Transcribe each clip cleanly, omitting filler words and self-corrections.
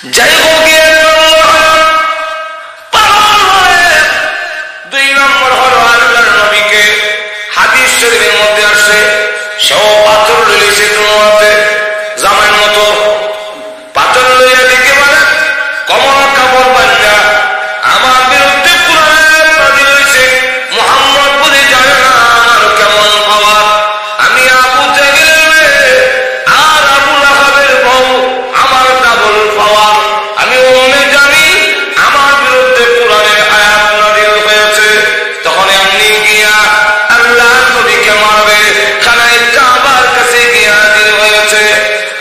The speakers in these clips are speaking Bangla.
যাই হোক, 2 নম্বর হলো আল্লাহর নবীকে হাদিস শরীফের মধ্যে আসছে সেও পাথর লইছে তোমাতে জামাইয়ের মতো পাথর লইয়া দিকে বলে কমল কাপড় বান্ধা আমার বিরুদ্ধে কুরআন নাযিল হইছে, মুহাম্মদ বলে জানে না আমার কেমন পাওয়ার। আমি আবু জাহেল আর আবু লাহাবের বউ আমার ডাবল পাওয়ার। আমি ওমে জানি আমার বিরুদ্ধে কুরআনের আয়াত নাযিল হয়েছে। তখন এমনি গিয়া আল্লাহ নবীকে মারবে খানায় কাবার কাছে গিয়া হাজির হয়েছে।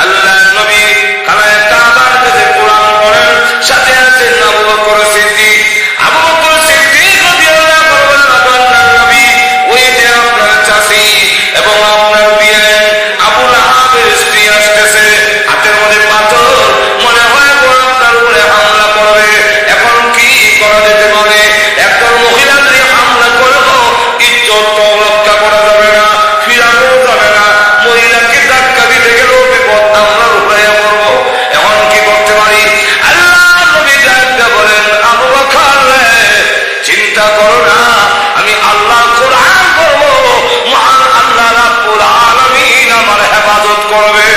আল্লাহ নবী খানায় কাবার কাছে কুরআন পড়েন, সাথে আছেন আবু বকর সিদ্দিক। আবু বকর সিদ্দিক রাদিয়াল্লাহু আনহু বলেন, নবী ওই যে আপনার চাচী এবং আপনার বিয়ে আবু লাহাবের স্ত্রী আসতেছে, হাতের মধ্যে পাথর, মনে হয় ও আপনার উপরে হামলা করবে। এখন কি করা যেতে পারে? একজন মহিলা যদি হামলা করবো ইজ্জত তো রক্ষা করা যাবে না, ফিরানো যাবে না। মহিলাকে ধাক্কা দিতে গেলেও বিপদ আমরার উপরে পড়বো। এখন কি করতে পারি? আল্লাহ নবী ডাকতে বলেন, আবু বকর চিন্তা করো না, আমি আল্লাহ কোরআন করবো, মহান আল্লাহ রাব্বুল আলামিন আমার হেফাজত করবে।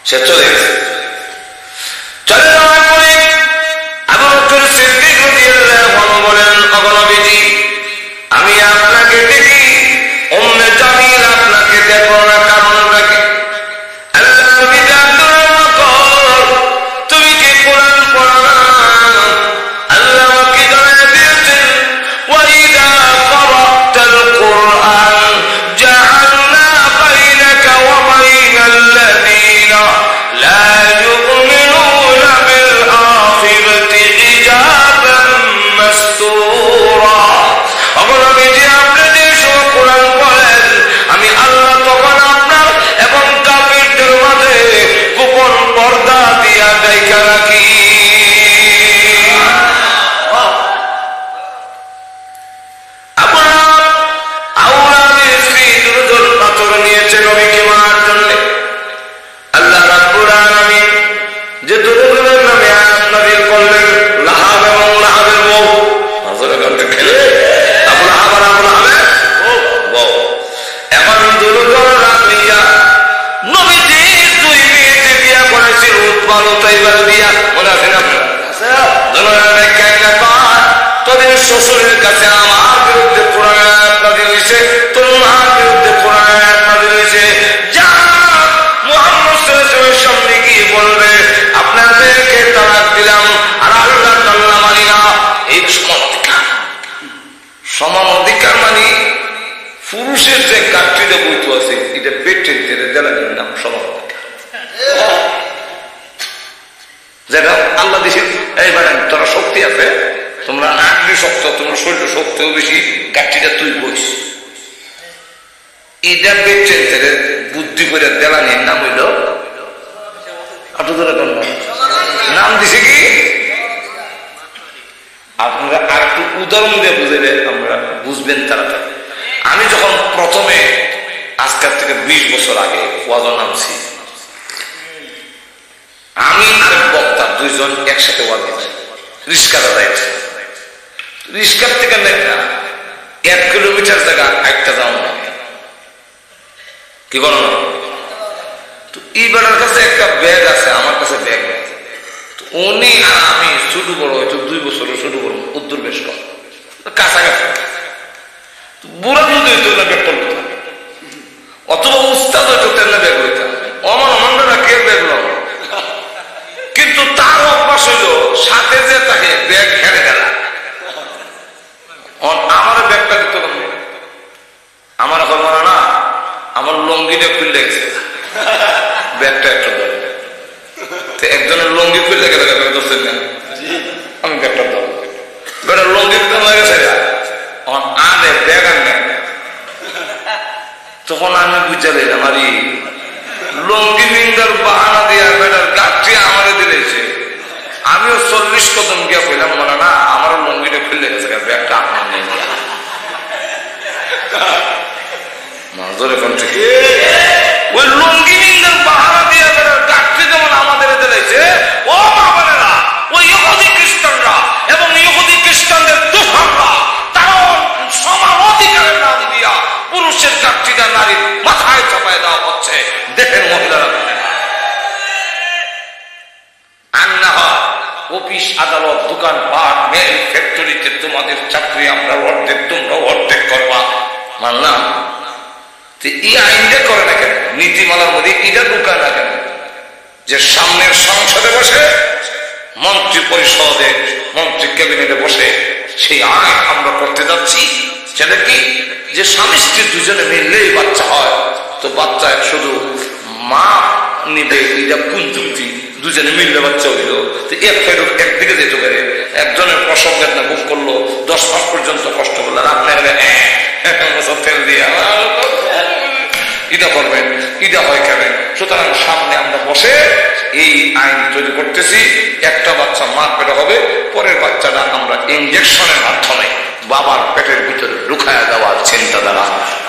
সে চলে গেছে। চলে যাওয়ার পরে আবু বকর সিদ্দিক রাদিয়াল্লাহু আনহু বলেন, ওগো নবীজি, আমি আপনাকে দেখি, উম্মে জামিল আপনাকে দেখো না, কারণটা কি? আল্লাহ নবী জানতেন তুমি কি কোরআন পড়ো না? আল্লাহ আমাকে জানিয়ে দিয়েছেন, ওয়াইদা ক্বারাতাল কুরআন জাআলনা বাইনাকা ওয়া বাইনাল্লাযীনা লা ইউমিনুনা বিল আখিরাতি হিজাবান মাসতুরা। ওগো নবীজি, আপনি যে সময় কোরআন পড়েন, আমি আল্লাহ তখন আপনার এবং কাফিরদের মাঝে গোপন পর্দা দিয়া ঢাকা রাখি। আউলাদের স্ত্রী দুর্জল পাথর নিয়েছে নবীকে মারার জন্য। আল্লাহ রাব্বুল আলামিন যে দুর্জলের নামে আয়াত নাযিল করলেন, লাহাব এবং লাহাবের বউ, হযরত গানটা খেলে আবু লাহাব আর আবু লাহাবের বউ। এখন দুর্জল রামিয়া নবীজি 2 মেয়েতে বিয়া করেছিল, উতবা উতাইবার বিয়া, মনে আছে না আপনার? তোদের শ্বশুরের কাছে আমার বিরুদ্ধে কোরআন আয়াত নাযিল হয়েছে, তোর মার বিরুদ্ধে কোরআন আয়াত নাযিল হয়েছে, যা মুহাম্মদ সাল্লাল্লাহু আলাইহি ওয়াসাল্লামের সামনে গিয়ে বলবে আপনার মেয়েকে তালাক দিলাম আর আল্লাহ তাআলা মানি না। এই সমান অধিকার মানে পুরুষের যে কাটটিটা বইতে আছে, এটা পেটের জেলানির নাম সমান অধিকার। যেটা আল্লাহ দেশে এই ম্যাডাম তোরা শক্তি আছে, তোমরা আগ্নি শক্ত, তোমরা শরীর শক্তিও বেশি, কাটটিটা তুই বইস, এটা বেচছেন বুদ্ধি করে দেওয়ানির নাম হইল নাম দিছে কি আপনারা আর একটু উদাহরণ দিয়ে বুঝাইলে আমরা বুঝবেন তাড়াতাড়ি। আমি যখন প্রথমে আজকের থেকে 20 বছর আগে ওয়াজ নামছি, আমি আর বক্তা দুইজন একসাথে ওয়াজ দিচ্ছি, রিস্কাটা যাইছে, রিস্কার থেকে নেতা 1 কিলোমিটার জায়গা একটা যাও না কি করো না। তো এই বেড়ার কাছে একটা ব্যাগ আছে, আমার কাছে ব্যাগ নেই। উনি আর আমি ছোট বড় হয়তো 2 বছর ছোট বড়, উত্তর বেশ কম কাছাকাছি। বুড়া যদি হইতো না ব্যাগ করতো, অথবা উস্তাদ হইতো তেমন ব্যাগ হইতাম, আমার অনন্যরা কে ব্যাগ লো। কিন্তু তার অভ্যাস হইল সাথে যে তাকে ব্যাগ হেরে গেল, আমার ব্যাগটা দিতে পারবে আমার এখন মনে না, আমার লঙ্গিটা খুললে গেছে, ব্যাগটা একটা ধরে একজনের লঙ্গি খুললে গেলে ধরছেন না, আমি ব্যাগটা ধরবো, বেটার লঙ্গি হয়ে গেছে আনে ব্যাগ আনবে। তখন আমি বুঝে দিলাম আরে লঙ্গি বিন্দার বাহানা দিয়া বেটার গাছটি আমারে দিলেছে। আমিও 40 কদম গিয়া কইলাম মনে না, আমারও লঙ্গিটা খুললে গেছে, ব্যাগটা আপনার নেই। ওই লঙ্গি বিন্দার বাহানা দিয়া বেটার গাছটি যেমন আমাদের দিলেছে, ও মা বোনেরা, ওই ইহুদি খ্রিস্টানরা এবং ইহুদি খ্রিস্টানদের দোষররা তারাও সমান অধিকারের নাম দিয়া পুরুষের গাছটিটা নারীর মাথায় চাপায় দেওয়া হচ্ছে। দেখেন মহিলারা আন্না হয় অফিস আদালত দোকান পাট মেল ফ্যাক্টরিতে তোমাদের চাকরি আমরা অর্ধেক, তোমরা অর্ধেক করবা, মানলাম। এই আইনটা করে না কেন, নীতিমালার মধ্যে এটা ঢুকায় না কেন যে সামনের সংসদে বসে মন্ত্রী পরিষদে মন্ত্রী ক্যাবিনেটে বসে সেই আইন আমরা করতে যাচ্ছি। সেটা কি যে স্বামী স্ত্রী দুজনে মিললেই বাচ্চা হয়, তো বাচ্চা শুধু মা নিবে, এটা কোন যুক্তি? দুজনে মিললে বাচ্চা হইল, তো একদিকে যেতে পারে, একজনের প্রসব বেদনা বুক করলো, 10 মাস পর্যন্ত কষ্ট করলো, আর আপনি তেল দিয়ে এটা করবেন, এটা হয় কেন? সুতরাং সামনে আমরা বসে এই আইন তৈরি করতেছি, একটা বাচ্চা মার পেটে হবে, পরের বাচ্চাটা আমরা ইনজেকশনের মাধ্যমে বাবার পেটের ভিতরে ঢুকায়া দেওয়ার চিন্তাধারা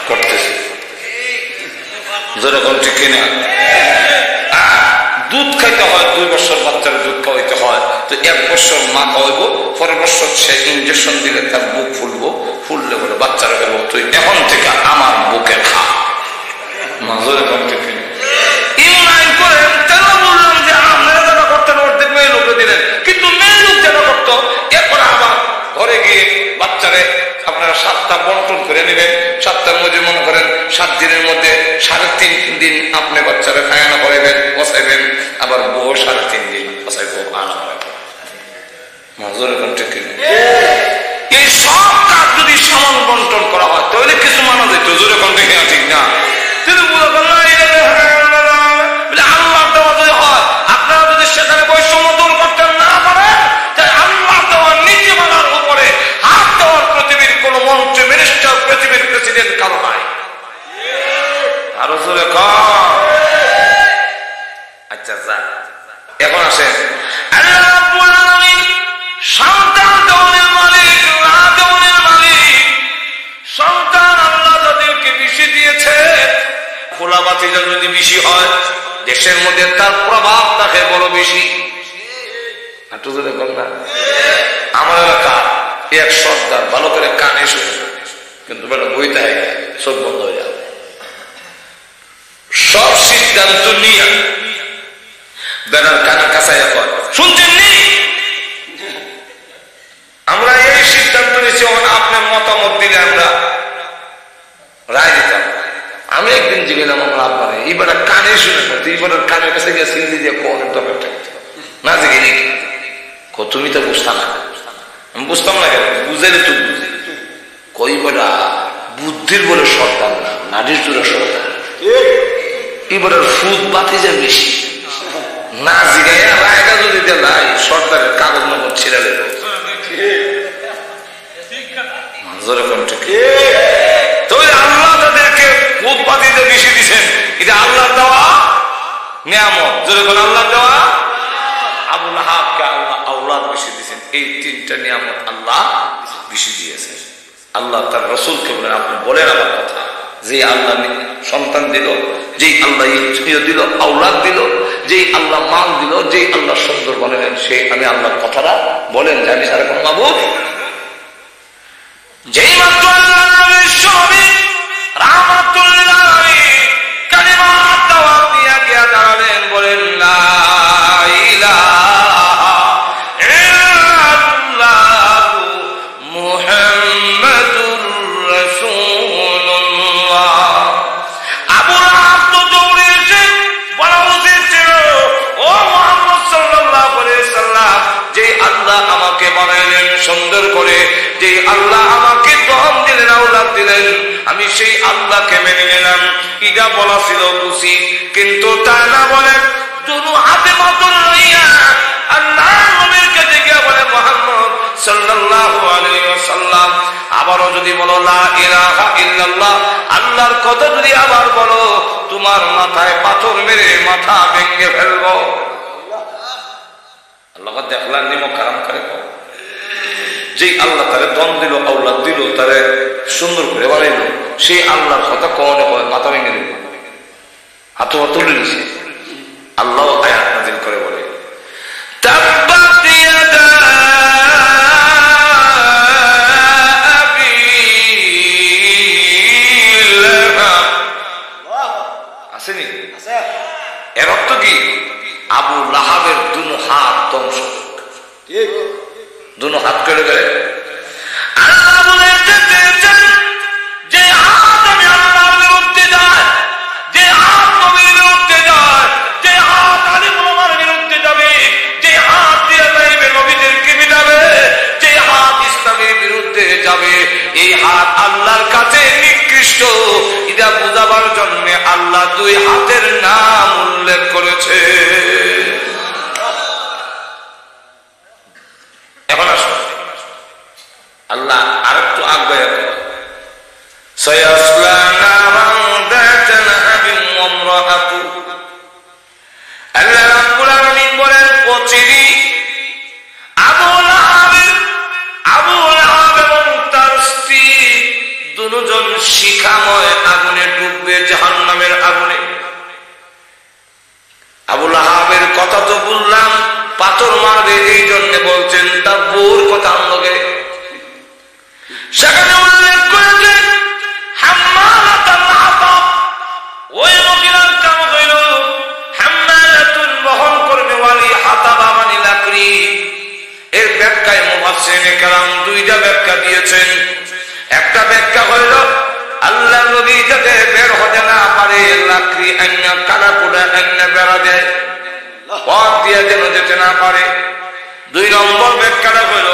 করতেছি। যেরকম ঠিক কিনা? দুধ খাইতে হয়, 2 বছর বাচ্চার দুধ খাওয়াইতে হয়, তো 1 বছর মা খাওয়াইব, পরের বছর সে ইনজেকশন দিলে তার বুক ফুলবো, ফুললে বলে বাচ্চারা বলবো তুই এখন থেকে আমার বুকে খা। কিন্তু মেয়ে লোক যেটা করতো, এরপরে আবার ঘরে গিয়ে বাচ্চারে আপনারা 7টা বন্টন করে নেবেন। 7টার মধ্যে মনে করেন 7 দিনের মধ্যে 3.5 দিন আপনি বাচ্চারা খায়ানা করাইবেন, বসাইবেন, আবার বউ 3.5 দিন বসাইব আনা করাইবেন। এই সব কাজ যদি সমান বন্টন করা হয় তাহলে কিছু মানা যেত, জোরে কোন দেখে ঠিক না? আল্লাহ দেওয়া যদি হয়, আপনারা যদি সেখানে বৈষম্য দূর করতে না পারেন, তাই আল্লাহ দেওয়া নীতিমালার উপরে হাত দেওয়ার পৃথিবীর কোন মন্ত্রী, মিনিস্টার, পৃথিবীর প্রেসিডেন্ট কারো নাই। আরো জোরে কর। আচ্ছা এখন আসেন, আল্লাহ রাব্বুল আলামিন সন্তান দেওয়ার মালিক, না দেওয়ার মালিক। সন্তান আল্লাহ তাদেরকে বেশি দিয়েছে, খোলাবাতিটা যদি বেশি হয় দেশের মধ্যে তার প্রভাব থাকে বড় বেশি। আমার এলাকা এক সর্দার ভালো করে কানে শুনে, কিন্তু বেটা বইতে চোখ বন্ধ হয়ে যাবে, সব সিদ্ধান্ত নিয়ে বেটার কানে কাছাই শুনছেন নি? আমরা এই সিদ্ধান্ত নিচ্ছি, আপনার মতামত দিলে আমরা রায় দিতাম। আমি একদিন জিগেলাম আমার আপনারে, এই বেটা কানে শুনে, এইবার কানের কাছে গিয়ে সিন্দি দিয়ে কোনের দরকারটা না জিগে নি, তুমি তো বুঝতাম না। আমি বুঝতাম না কেন, বুঝাইলে তো বুঝি। কই বেটা বুদ্ধির বলে সর্দার না, নারীর জোরে সর্দার। এবারের ফুদ বাতি যে বেশি না জিগাইয়া রায়টা যদি দেয়, সর্দারের কাগজ নগদ ছিঁড়ে দেবে। আল্লাহ তাদেরকে উৎপাদিত বেশি দিচ্ছেন, এটা আল্লাহ দেওয়া নিয়ামত। যেরকম আল্লাহ দেওয়া, আবু লাহাবকে আল্লাহ আওলাদ বেশি দিয়েছেন। এই তিনটা নিয়ামত আল্লাহ বেশি দিয়েছেন। আল্লাহ তার রসুলকে বলেন, আপনি বলেন আমার কথা, যে আল্লাহ সন্তান দিল, যেই আল্লাহ ইন্দ্রিয় দিল, আওলাদ দিল, যেই আল্লাহ মাল দিল, যেই আল্লাহ সুন্দর বানালেন, সেই আমি আল্লাহর কথাটা বলেন যে আমি সারা কোন মাবুদ। যেই মাত্র আল্লাহ নবীর স্বামী রাহমাতুল্লিল আলামিন কালিমাত দাওয়াত দিয়া গিয়া দাঁড়ালেন, বলেন লা ইলাহা ইল্লাল্লাহু মুহাম্মাদুর রাসূলুল্লাহ। আবু লাহাব তো দৌড়ে এসে বলা উচিত ছিল, ও মুহাম্মদ সাল্লাল্লাহু আলাইহি সাল্লাম, যে আল্লাহ আমাকে বানাইলেন সুন্দর করে, যে আল্লাহ আমাকে দম দিলেন, আওলাদ দিলেন, আমি সেই আল্লাহকে মেনে নিলাম। ইগা বলা ছিল উচিত, কিন্তু তা না বলে দুনু হাতে মাতুল লইয়া আল্লাহ নবীর কাছে গিয়া বলে, মুহাম্মদ সাল্লাল্লাহু আলাইহি ওয়াসাল্লাম, আবারও যদি বলো লা ইলাহা ইল্লাল্লাহ, আল্লাহর কথা যদি আবার বলো, তোমার মাথায় পাথর মেরে মাথা ভেঙে ফেলবো। আল্লাহ দেখলাম নিমক কারাম করে, যে আল্লাহ তারে দম দিল, আওলাদ দিল, তারে সুন্দর করে বানাইল, সেই আল্লাহর কথা কখনো কখনো মাথা ভেঙে দিল, হাত তুলে নিছে। আল্লাহ আয়াত নাযিল করে বলে, তাব্বাত ইয়াদা আবি লাহাব, আসেনি? এর অর্থ কি? আবু লাহাবের দুনো হাত ধ্বংস, ঠিক, দুনো হাত কেটে গেলে। আল্লাহ বলে যে হাত আমি আল্লাহর বিরুদ্ধে যায়, যে হাত নবীর বিরুদ্ধে যায়, যে হাত আলিম ওলামার বিরুদ্ধে যাবে, যে হাত দিয়ে যাইবে নবীদেরকে মিটাবে, যে হাত ইসলামের বিরুদ্ধে যাবে, এই হাত আল্লাহর কাছে নিকৃষ্ট। এটা বুঝাবার জন্য আল্লাহ দুই হাতের নাম উল্লেখ করেছে। এখন আসো আল্লাহ আরেকটু আগে সায়াসলা নারান যাতা লাহাবিন ওয়া ইমরাআতু। আল্লাহ রাব্বুল আলামিন বলেন, অচিরি আবু লাহাব এবং তার স্ত্রী দুজন শিখাময় আগুনে ডুববে, জাহান্নামের আগুনে। আবু লাহাবের কথা তো বললাম, পাথর মারবে, এই জন্য বলছেন তার বউর কথা আমলকে সেখানে উল্লেখ করেছে হাম্মালাতুল হাতাব। ওই মহিলার কাম হইল হাম্মালাতুন, বহন করবে, ওয়ালি হাতাবা মানে লাকড়ি। এর ব্যাখ্যায় মুফাসসিরিনে কেরাম দুইটা ব্যাখ্যা দিয়েছেন। একটা ব্যাখ্যা হইল আল্লাহ নবী যাতে বের হতে না পারে, লাকড়ি আইনা কানা কুড়া আইনা বেড়া দেয়, পথ দিয়ে যেন যেতে না পারে। দুই নম্বর ব্যাখ্যাটা হইল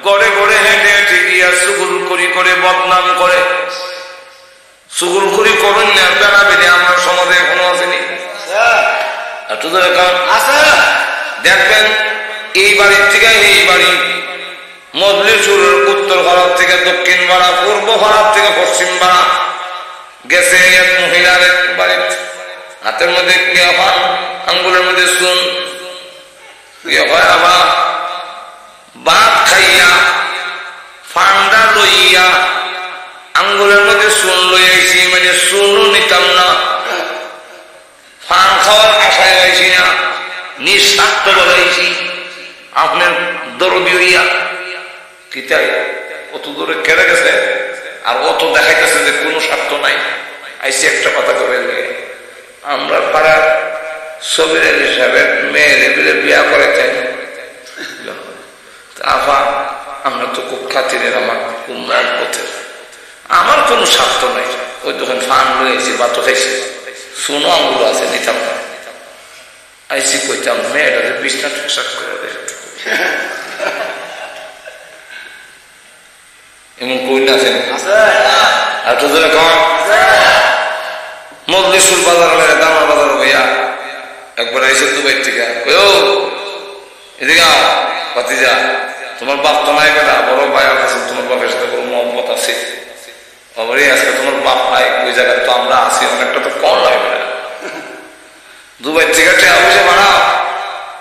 গড়ে গড়ে হেঁটে হেঁটে গিয়া সুগুল করি করে বদনাম করে। সুগুল করি করুন না, বেড়া বেড়ে আমার সমাজে এখনো আসেনি। দেখবেন এই বাড়ির থেকে এই বাড়ি, মজলিসুরের উত্তর ভারত থেকে দক্ষিণ ভাড়া, পূর্ব ভারত থেকে পশ্চিম ভাড়া গেছে এক মহিলার এক বাড়ি, হাতের মধ্যে গিয়া হয়, আঙ্গুলের মধ্যে শুন গিয়া হয়, আবার ভাত খাইয়া ফান্ডা লইয়া আঙ্গুলের মধ্যে শুন লইয়াছি, মানে শুনও নিতাম না, ফান খাওয়ার আশায় আইছি না, নিঃস্বার্থ বলাইছি আপনার দরদি হইয়া। কি তাই অত দূরে কেড়ে গেছে আর অত দেখাইতেছে যে কোনো স্বার্থ নাই। আইসি একটা কথা করে, আমরা পাড়ার সবির আলী সাহেবের মেয়ের বিয়া করে চাই, আফা আমরা তো খুব খাতিরের, আমার খুব মহব্বতের, আমার কোনো স্বার্থ নাই। ওই দোকান ফান লইছি, বাতো খাইছি, শুনো আঙ্গুলো আছে, নিতাম না। আইসি কইতাম মেয়েটা বিছনা ঠিকঠাক করে দেয়, এমন কই না আছেন? আর তো ধরে খাওয়া মজলিসুল বাজার দামার বাজার হইয়া একবার আইসে দুবাই থেকে, এদিকে ভাতিজা, তোমার বাপ তো নাই বেটা, বড় ভাই আছে, তোমার বাপের সাথে বড় মহব্বত আছে, বাবারে আজকে তোমার বাপ ভাই ওই জায়গায় তো আমরা আছি, অনেকটা তো কম লাগবে না। দুবাই থেকে টাকা পয়সা বাড়াও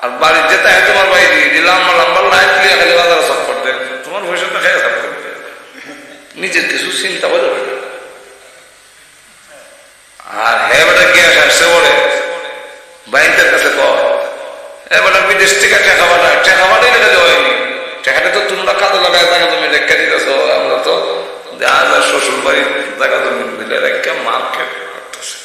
আর বাড়ির যেতে হয় তোমার ভাই লম্বা লম্বা লাইট দিয়ে খালি বাজারে সব করতে, তোমার পয়সা তো খেয়ে সব করতে, নিজের কিছু চিন্তা করে। আর হ্যাঁ বেটা গ্যাস আসছে বলে বাইকের কাছে কর, এবার বিদেশ থেকে টাকা বাড়ায়, টাকা বাড়াই লেগে হয়নি, টাকাটা তো তোমরা কাজে লাগায় টাকা তুমি রেখে দিতেছ, আমরা তো শ্বশুর বাড়ির টাকা তুমি দিলে রেখে মার্কেট করতেছে।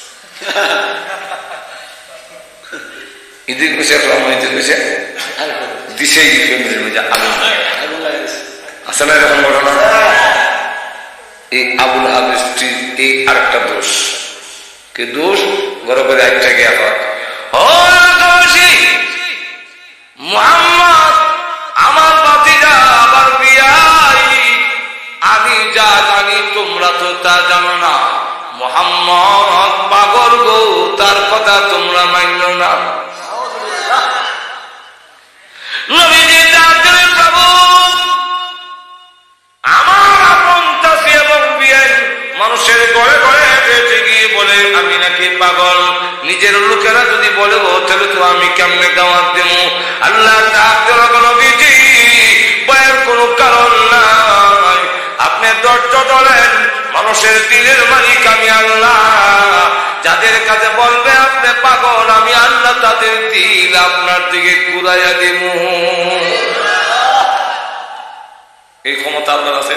ঈদে গেছে ঈদে গেছে দিছে আসে না এরকম ঘটনা। এই আবুল হাবিসটির এই আরেকটা দোষ, কি দোষ? ঘরে করে একটা গিয়া মুহাম্মদ আমার ভাতিজা আবার বিয়াই, আমি যা জানি তোমরা তো তা জানো না, মুহাম্মদ পাগল গো, তার কথা তোমরা মানল না। নবীজি ডাকলেন, প্রভু আমার আপন চাচি এবং বিয়াই মানুষের ঘরে ঘরে বেঁচে গিয়ে বলে আমি নাকি পাগল, নিজের লোকেরা যদি বলে ও তাহলে তো আমি কেমনে দাওয়াত দেব? আল্লাহ নবীজি ভয়ের কোনো কারণ নাই, আপনি ধৈর্য ধরেন, মানুষের দিলের মালিক আমি আল্লাহ, যাদের কাছে বলবে আপনি পাগল আমি আল্লাহ তাদের দিল আপনার দিকে ঘুরাইয়া দেব। এই ক্ষমতা আল্লাহর আছে।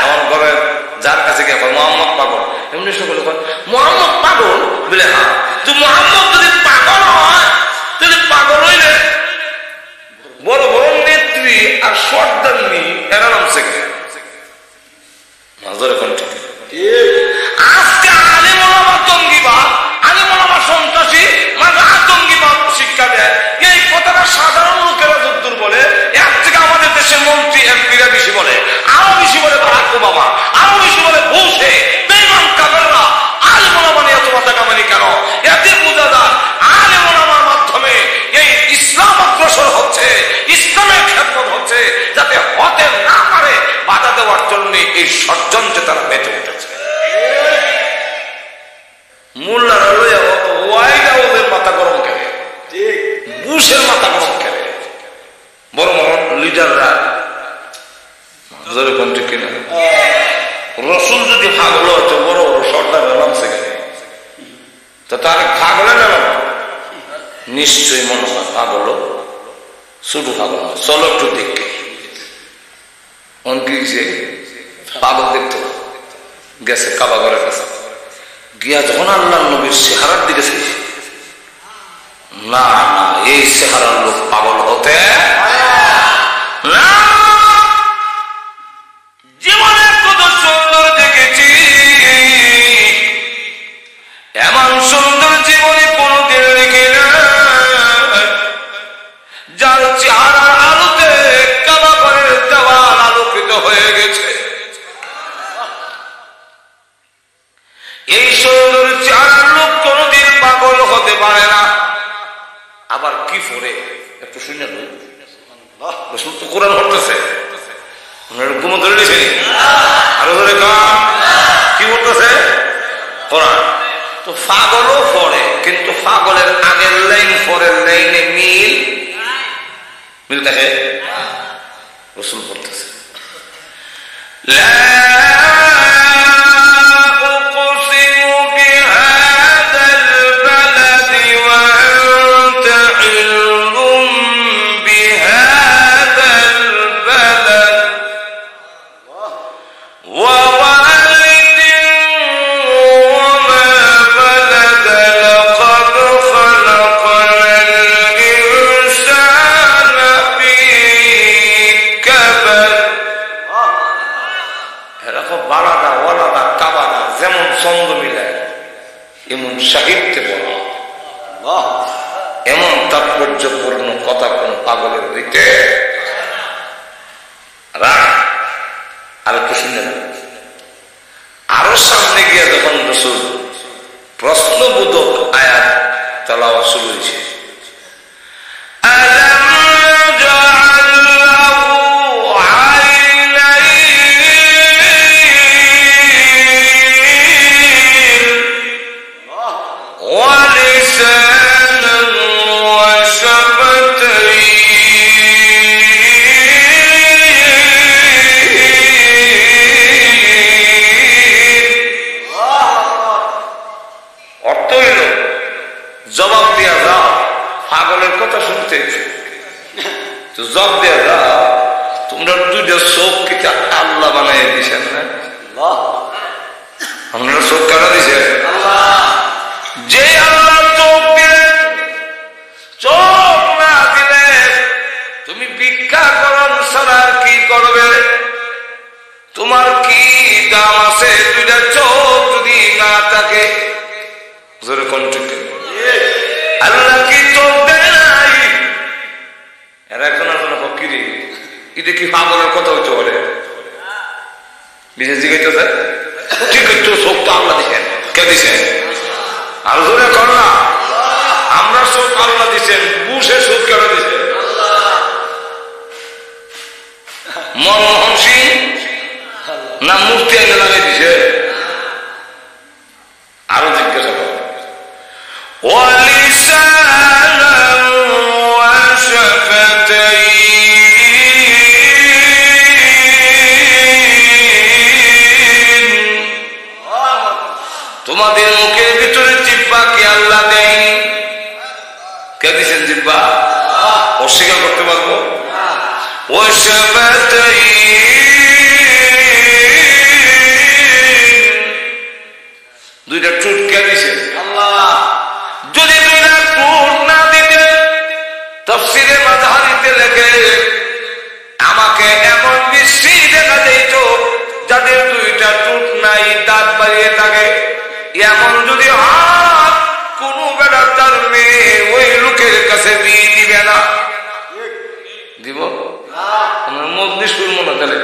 আমার ঘরে যার কাছে গিয়ে মোহাম্মদ পাগল, এমনি সকলে মোহাম্মদ পাগল বলে, হ্যাঁ তো মোহাম্মদ যদি পাগল হয় তাহলে পাগল হইলে বড় বড় নেত্রী আর সর্দারনি এরা নামছে আজকে আলেম ওলামা জঙ্গিবাদ, আলেম ওলামা সন্ত্রাসী, মানে আতঙ্কিবাদ শিক্ষা দেয়, এই কথাটা সাধারণ লোকেরা যদ্দূর বলে, এর থেকে আমাদের দেশের মন্ত্রী এমপিরা বেশি বলে, আরো বেশি বলে বারাক ওবামা, আরো বেশি বলে বসে বেঈমান কাফেররা। আলেম ওলামা নিয়ে এত মাথা কামানি কেন? এতে বোঝা যায় আলেম ওলামার মাধ্যমে এই ইসলাম অগ্রসর হচ্ছে, ইসলামের খেদমত হচ্ছে, যাতে হতে না পারে বাধা দেওয়ার জন্য এই ষড়যন্ত্রে তারা মেতে উঠেছে। মোল্লারা ওয়াইড হাউসের মাথা গরম করে, বুশের মাথা গরম করে, বড় বড় লিডাররা কিনা রসুল যদি ভাগল হতো বড় বড় সর্দার নামছে কেন? তো তার ভাগলে না নিশ্চয়ই মনে হয় ভাগল, শুধু ভাগল না, চলো একটু দেখে অনকিছে পাগল দেখতো গেছে কাবা ঘরের কাছে গিয়া যখন আল্লাহ নবীর চেহারার দিকে না না এই চেহারার লোক পাগল হতে না। জীবনে কত সুন্দর দেখেছি, এমন সুন্দর জীবনে কোনদিন দেখি না, যার চেহারার আলোতে কাবা ঘরের দেওয়াল আলোকিত হয়ে গেছে। এই সুন্দর চেহারার লোক কোনদিন পাগল হতে পারে না। আবার কি পড়ে একটু শুনে রসুল তো কোরআন পড়তেছে, ঘুমো ধরে নিয়েছে, আরো ধরে কি পড়তেছে কোরআন। তো পাগলও পড়ে, কিন্তু পাগলের আগের লাইন পরের লাইনে মিল দেখে রসুল পড়তেছে সাহিত্যে বলা, এমন তাৎপর্যপূর্ণ কথা কোন পাগলের হইতে আর একটু শুনে না। আরো সামনে গিয়ে যখন রসুল প্রশ্নবোধক আয়াত তেলাওয়াত শুরু হয়েছে, জবাব দিয়া যাও, পাগলের কথা শুনতে তো জবাব দিয়া যাও। তোমরা দুইটা চোখ কিটা আল্লাহ বানাই দিছেন না? আপনারা চোখ কেন দিছে? যে আল্লাহ চোখ দিলেন, চোখ না দিলে তুমি ভিক্ষা করন ছাড়া কি করবে? তোমার কি দাম আছে দুইটা চোখ যদি না থাকে? আল্লাহ কি চোখ দেয় নাই? এরা এখন আসলে ফকিরি, এটা কি পাগলের কথা হইতে পারে? বিশেষ জিজ্ঞাসা ঠিক একটু চোখ তো আল্লাহ দিচ্ছেন, কে দিচ্ছেন? আর জোরে কর না, আমরা চোখ আল্লাহ দিচ্ছেন, বুঝে চোখ কেন দিচ্ছেন? মনমোহন সিং না মূর্তি এনে লাগাই দিছে? আরো জিজ্ঞাসা কর। তোমাদের মুখের ভিতরে জিহ্বা কি আল্লাহ দেয়নি? কে দিচ্ছেন জিহ্বা? অস্বীকার করতে পারবো? দুইটা টুট কে দিছে? আল্লাহ। যদি দুইটা টুট না দিতে, তাফসীরে মাযহারিতে লেখে আমাকে এমন বিশ্রী দেখা যেত যাদের দুইটা টুট নাই, দাঁত বাড়িয়ে থাকে, এমন যদি হাত কোন বেড়া তার মেয়ে ওই লোকের কাছে বিয়ে দিবে না। দিব আমার মজলিস করবো না তাহলে?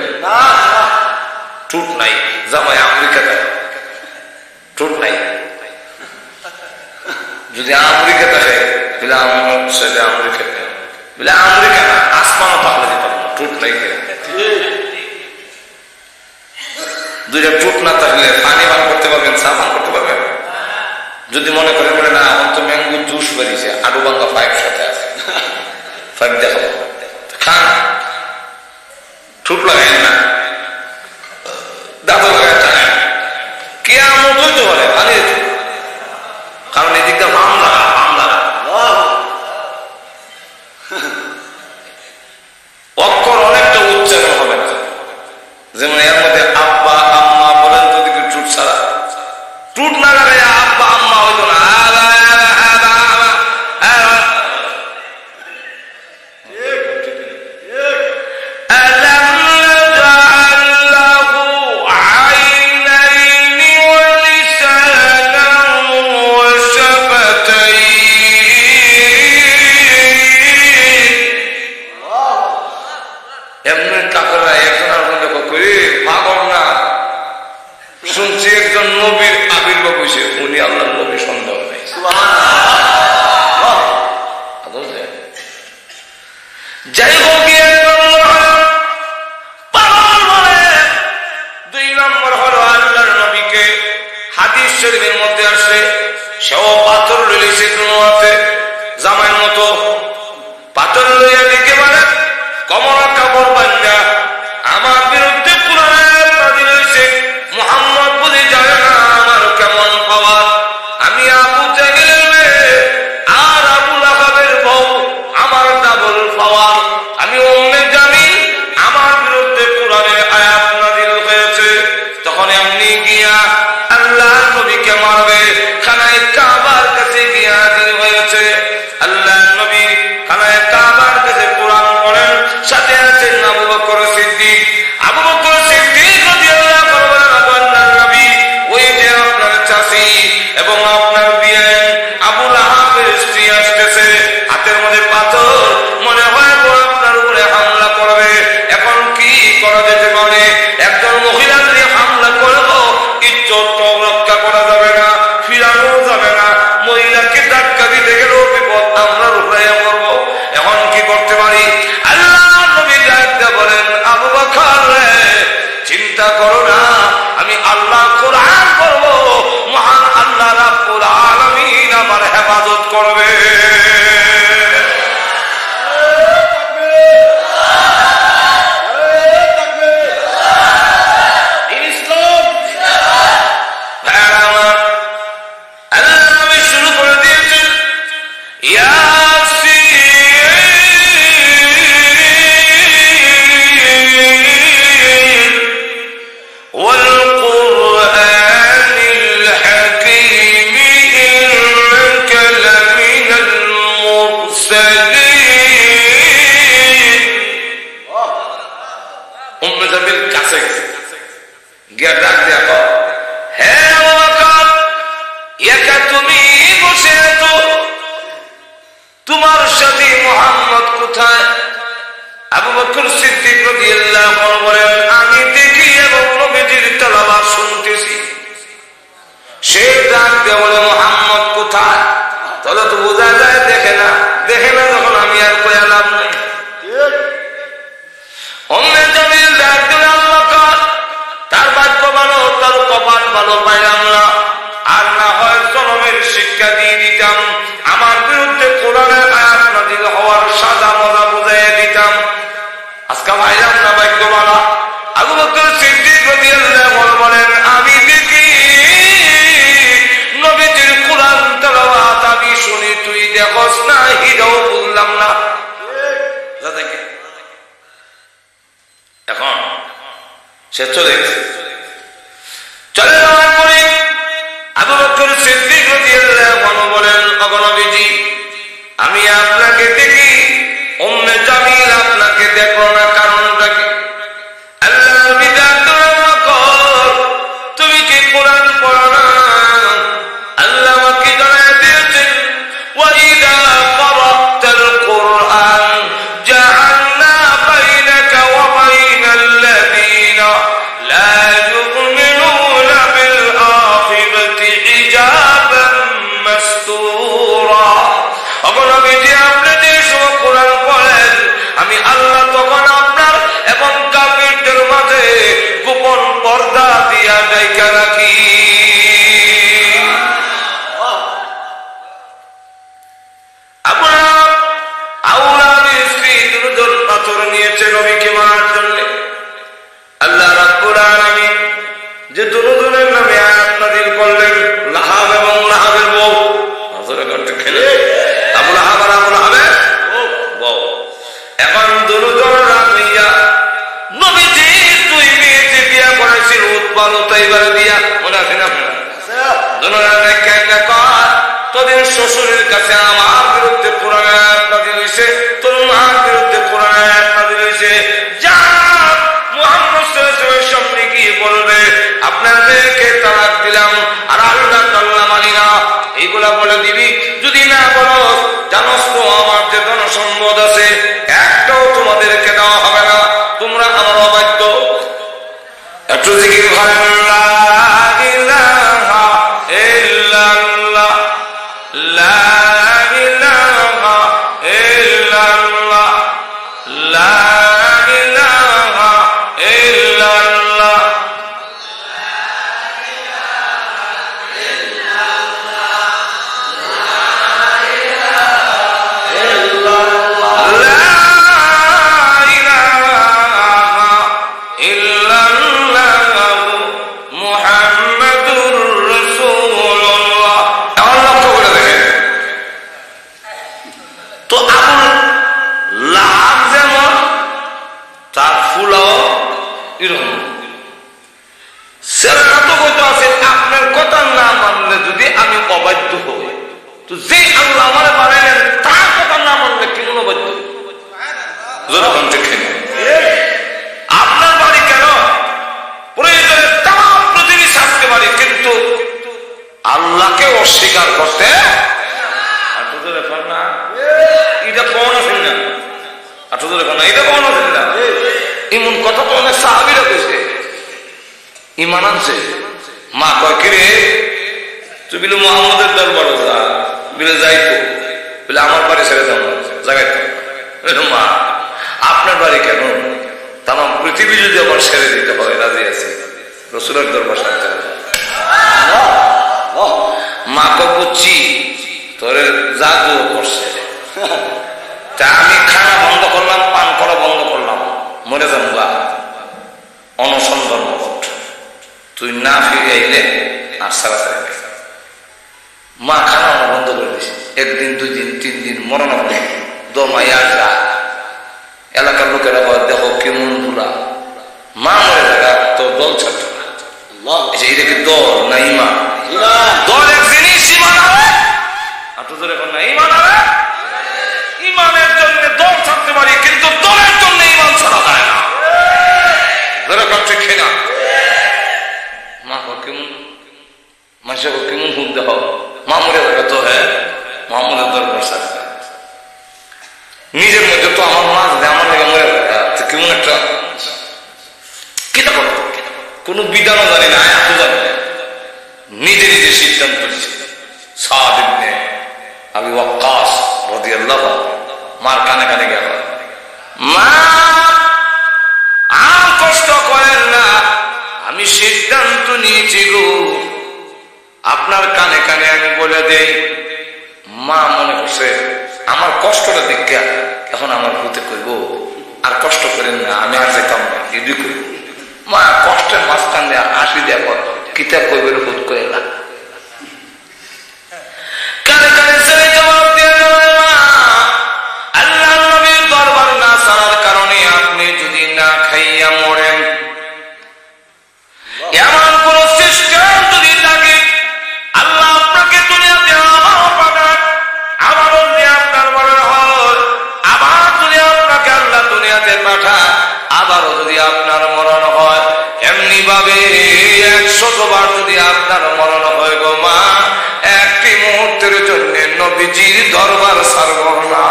টুট নাই, জামাই আমেরিকাতে টুট নাই। যদি আমেরিকা থাকে বলে আমার ছেলে আমেরিকাতে, বলে আমেরিকা না আসমানও পাকলে দিতে পারবো, টুট নাই। দুইটা টুট না থাকলে পানি পান করতে পারবেন, চা পান করতে পারবেন? যদি মনে করেন বলে না এখন তো ম্যাঙ্গো জুস বেরিয়েছে, আলু ভাঙ্গা 5 সাথে আছে, 5 দেখাবো, খান। ঠুট লাগাই না, দাঁত লাগাই টানেন, কেয়ামত হইতে পারে পানি দিতে। কারণ এদিকটা মামলা অক্ষর অনেকটা উচ্চারণ হবে না। যেমন এর মধ্যে আব্বা আম্মা বলেন তো দেখি টুট ছাড়া, টুট না লাগাই আব্বা আম্মা হইতো না। শুনছি একজন নবীর আবির্ভাব হয়েছে, উনি আল্লাহ নবী, সন্দেহ নেই। যাই হোক, 2 নম্বর হলো আল্লাহর নবীকে হাদিস শরীফের মধ্যে আসে সেও পাথর লইছে দুনিয়াতে, জামাইয়ের মতো পাথর লইয়া দিকে মানে কমলা কাপড় বান্ধা আমার বিরুদ্ধে কুরআন নাযিল হইছে, মুহাম্মদ বুঝি জানে না আমার কেমন পাওয়ার। আমি আবু জাহেলের আর আবু লাহাবের বউ, আমার ডাবল পাওয়ার। আমি উম্মে জামিল, আমার বিরুদ্ধে কুরআনের আয়াত নাযিল হয়েছে। তখন এমনি গিয়া আল্লাহ নবীকে মারবে, খানায় কাবার কাছে গিয়া হাজির হয়েছে। আল্লাহ তুমি বসে আছো, তোমার সাথে মুহাম্মদ কোথায়? আবু বকর সিদ্দিক রাদিয়াল্লাহু আনহু বলেন, আমি দেখি এবং নবীজির তেলাওয়াত শুনতেছি। সে ডাক দিয়ে বলে, মুহাম্মদ কোথায়? তাহলে তো বোঝা যায় দেখে না, দেখে না যখন আমি আর কয়া লাভ নাই। উম্মে জামিল ডাক দিল, আল্লাহ কার, তার ভাগ্য ভালো, তার কপাল ভালো, পাইলাম না। আর না হয় জনমের শিক্ষা দিয়ে দিতাম, আমার বিরুদ্ধে কোরআনের আয়াত নাযিল হওয়ার সাদা মজা বুঝাইয়া দিতাম। আজকে পাইলাম না, ভাগ্য ভালো। আবু বকর সিদ্দিক রাদিয়াল্লাহু আনহু বলেন, আমি দেখি নবীজির কোরআন তেলাওয়াত আমি শুনি, তুই দেখোস না, হিরাও বললাম না। এখন সে চলে গেছে। চলে যাওয়ার পরে আবু বকর সিদ্দিক রাদিয়াল্লাহু আনহু বলেন, ওগো নবীজি, আমি আপনাকে দেখি, উম্মে জামিল আপনাকে দেখো না, কারণটা কি? আল্লাহর বিধান তুমি কি কোরআন পড়ো না? আল্লাহ আমাকে জানায় দিয়েছেন, ওয়াইদা ক্বারাতাল কুরআন জাআলনা বাইনাকা ওয়া বাইনাল্লাযীনা লা ইউমিনুনা বিল আখিরাতি হিজাবান মাসতুরা। অবনবীজি, আপনি যে সময় কোরআন পড়েন, আমি আল্লাহ তখন আপনার এবং কাফিরদের মাঝে গোপন পর্দা দিয়া ঢাইকা রাখি। আপনার আওলাদের স্ত্রী দুজন পাথর নিয়েছে নবীকে মারার জন্য। আল্লাহ রাব্বুল আলামিন যে দুজনের নামে আয়াত নাযিল করলেন, লাহাব এবং লাহাবের বউ, হযরত করতে খেলে আবু লাহাব আর আবু লাহাবের বউ। এখন দুজন রামিয়া নবীজি দুই মেয়েকে বিয়া করেছিল, উৎপাল তাইবার দিয়া, মনে আছে না? তোদের শ্বশুরের কাছে আমার বিরুদ্ধে কোরআন আয়াত নাযিল হইছে, তোর মার বিরুদ্ধে কোরআন আয়াত নাযিল হইছে, যা মুহাম্মদ সাল্লাল্লাহু আলাইহি ওয়াসাল্লামের সামনে গিয়ে বলবে, আপনার মেয়েকে তালাক দিলাম আর আল্লাহ তাআলা মানি না, এইগুলা বলে দিবি। যদি না বলো, জানোস তো আমার যে ধন সম্পদ আছে একটাও তোমাদেরকে দেওয়া হবে না, তোমরা আমার অবাধ্য। একটু জিকির করেন, লা ইলাহা ইল্লাল্লাহ, লা ইলাহা ইল্লাল্লাহ, লা ইলাহা ইল্লাল্লাহ। আপনার কথা না মানলে যদি আমি অবাধ্য হই, তো যে আল্লাহ আমার বানাইলেন তার কথা না মানলে কেমন অবাধ্য? আপনার বাড়ি কেন প্রয়োজনে তাম পৃথিবী ছাড়তে পারি, কিন্তু আল্লাহকে অস্বীকার করতে না। এটা কোন আছে না, এটা কোন আছে না, এমন কথা তো অনেক সাহাবীরা কইছে, ইমান আনছে। মা কয়, কিরে তুই বিলে মুহাম্মদের দরবারে যা, বিলে যাইতো, বলে আমার বাড়ি ছেড়ে যাও না, জায়গায় মা আপনার বাড়ি কেন, তাম পৃথিবী যদি আমার ছেড়ে দিতে হয় রাজি আছে, রাসূলের দরবার সাথে। মা কয়, বুঝছি তোরে জাদু করছে, তা আমি খানা বন্ধ করলাম, পান করা বন্ধ করলাম, মরে যাবো, অনশন ধর্মঘট, তুই না ফিরে আইলে আর সারা সারা। মা খানা বন্ধ করে দিছে, একদিন, 2 দিন, 3 দিন, মরণ হবে দমাইয়া যা। এলাকার লোকেরা বলে, দেখো কেমন পুরা মা মরে থাকা, তো দল ছাড়ত না। এটা কি দল না ইমান? দল এক জিনিস, ইমান হবে। আপনাদের এখন না ইমান হবে। ইমানের জন্য দল ছাড়তে পারি, কিন্তু দলের জন্য ইমান ছাড়া যায় না। ধরে কাছে খেয়ে না, মা কেমন, মাসে কেমন হুদ দেওয়া মামুরের জায়গা তো হ্যাঁ মামুরের দরকার সাথে নিজের মধ্যে তো আমার মা যদি আমার লাগে মরে থাকে কেমন একটা কিতা করো কোন বিধানও জানি না এত জানি না নিজে নিজে সিদ্ধান্ত নিয়েছে সাদ ইবনে আবি ওয়াক্কাস রাদিয়াল্লাহু আনহু মার কানে কানে গেল মা আর কষ্ট করেন না আমি সিদ্ধান্ত নিয়েছি গো আপনার কানে কানে আমি বলে দেই মা মনে করছে আমার কষ্টটা দেখে এখন আমার ভূতে কইব আর কষ্ট করেন না আমি আর যেতাম না যদি করি মা কষ্টের মাঝখান দিয়ে আসি দেব কিতাব কইবের ভূত করে না কানে কানে ছেড়ে জবাব দিয়ে আল্লাহ নবীর দরবার না ছাড়ার কারণে আপনি যদি না খাইয়া মরেন এমন কোন সিস্টেম যদি থাকে আল্লাহ আপনাকে দুনিয়াতে আবার পাঠান আবারও যদি আপনার মরণ হয় আবার যদি আপনাকে আল্লাহ দুনিয়াতে পাঠান আবারও যদি আপনার মরণ হয় এমনি ভাবে 100 বার যদি আপনার মরণ হয় গো মা একটি মুহূর্তের জন্য নবীজির দরবার ছাড়ব না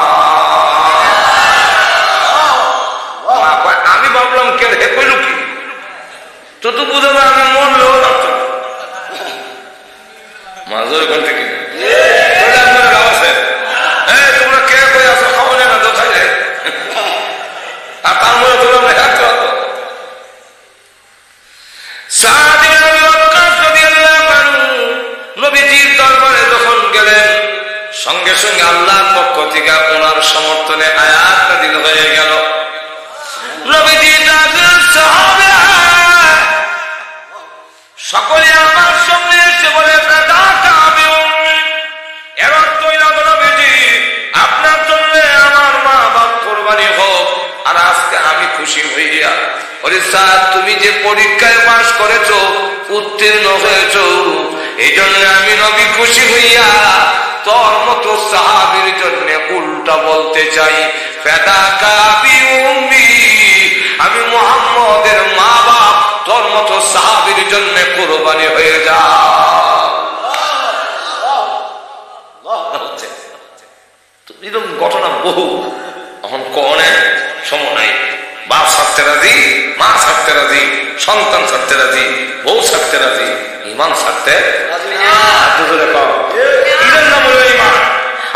আমি ভাবলাম কে হে কইল কি তো তো বুঝে না আমি মরলেও লাগতো মাঝের ঘর থেকে তোমরা কে কই আসো খাওয়া না তো খাইলে আর তার মধ্যে তোমরা থাকতে হতো নবীজির দরবারে যখন গেলেন সঙ্গে সঙ্গে আল্লাহর পক্ষ থেকে ওনার সমর্থনে আয়াত নাযিল হয়ে গেল নবীজি সাহাবা সকলে আমার সামনে এসে বলে আপনার জন্য আমার মা বাপ কোরবানি হোক আর আজকে আমি খুশি হইয়া ওরে স্যার তুমি যে পরীক্ষায় পাস করেছো উত্তীর্ণ হয়েছো এই জন্য আমি নবী খুশি হইয়া তোর মতো সাহাবীর জন্য উল্টা বলতে চাই ফাদাকা বিউম্মি আমি মুহাম্মদের মা বাপ তোর মতো সাহাবীর জন্য কুরবানি হয়ে যা এরকম ঘটনা বহু এখন কনে সময় নাই বাপ ছাড়তে রাজি মা ছাড়তে রাজি সন্তান ছাড়তে রাজি বউ ছাড়তে রাজি ইমান ছাড়তে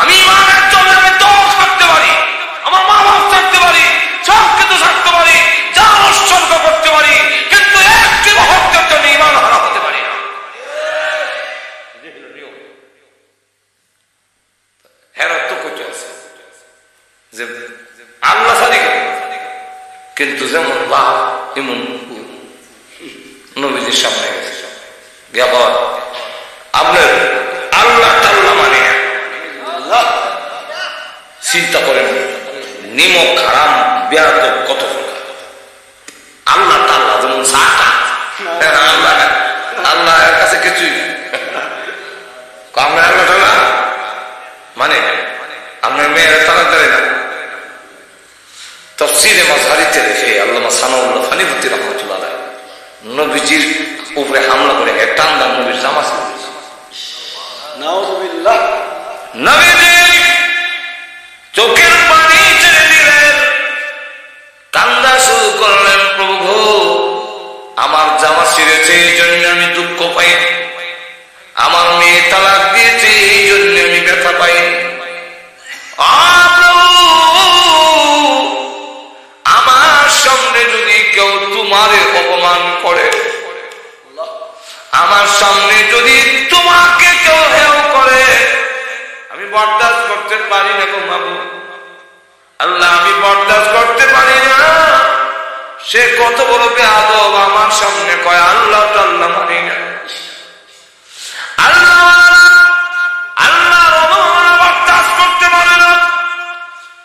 আমি ইমানের জন্য আমি দল ছাড়তে পারি আমার মা বাপ ছাড়তে পারি সব কিছু ছাড়তে পারি যা উৎসর্গ করতে পারি কিন্তু একটি মুহূর্তের জন্য ইমান হারা হতে পারি না হেরাত তো করতে আছে যে আল্লাহ ছাড়ি কিন্তু যেমন বাপ এমন নবীজির সামনে গেছে আপনার আল্লাহ টাল্লাহ মানে চিন্তা করেন নিমক হারাম বেয়াদ কত প্রকার আল্লাহ টাল্লাহ যেমন আল্লাহ আল্লাহ এর কাছে কিছুই আপনার আল্লাহ টাল্লাহ মানে আপনার মেয়ের তারা ধরে না তফসিরে মাযহারিতে রেখে আল্লামা সানাউল্লাহ ফানিবুদ্দি রাহমাতুল্লাহ আলাইহি নবীজির উপরে হামলা করে টান দান নবীর জামা ছিল নাউযুবিল্লাহ নবীজি চোখের পানি ছেড়ে দিলেন কান্না শুরু করলেন প্রভু আমার জামা ছিঁড়েছে এই জন্য আমি দুঃখ পাই আমার মেয়ে তালাক দিয়েছে এই জন্য আমি ব্যথা পাই আমার সামনে যদি কেউ তোমারে অপমান করে আমার সামনে যদি তোমাকে কেউ হেয় করে আমি বরদাস্ত করতে পারি না গো মাবুদ আল্লাহ আমি বরদাস্ত করতে পারি না সে কত বড় বেয়াদব আমার সামনে কয় আল্লাহ তাআলা মানি না আল্লাহ আল্লাহ বরদাস্ত করতে পারে না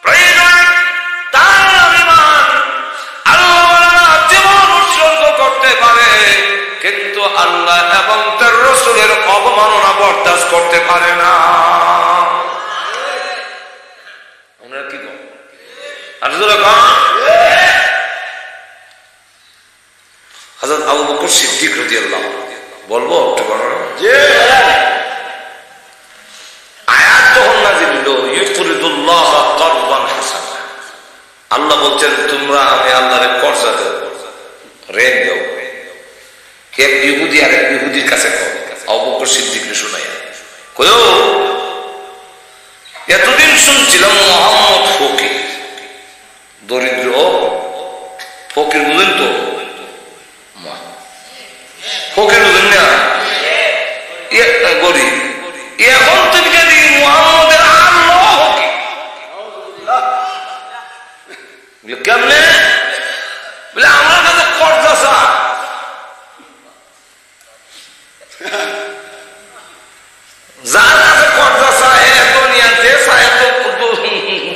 প্রয়োজন তার ইমান আল্লাহ জীবন উৎসর্গ করতে পারে কিন্তু আল্লাহ এবং তার রাসূলের অবমাননা বরদাস্ত করতে পারে না আমরা কি বল হযরত আবু বকর সিদ্দিক রাদিয়াল্লাহু আনহু বলবো একটু বলুন জি ইহুদি আর ইহুদির কাছে কও, আবু বকর সিদ্দিককে শোনাইয়া কইও, এতদিন শুনছিলাম মুহাম্মদ ফকির, দরিদ্র ফকির, বুঝেন তো? ফকির বুঝেন না, গরিব। এখন তুমি যদি মুহাম্মদের আল্লাহ ফকির, কেমনে? বলে আমার কাছে কর্জা চা, যার কাছে কর্জা চা এত নিয়াতে এত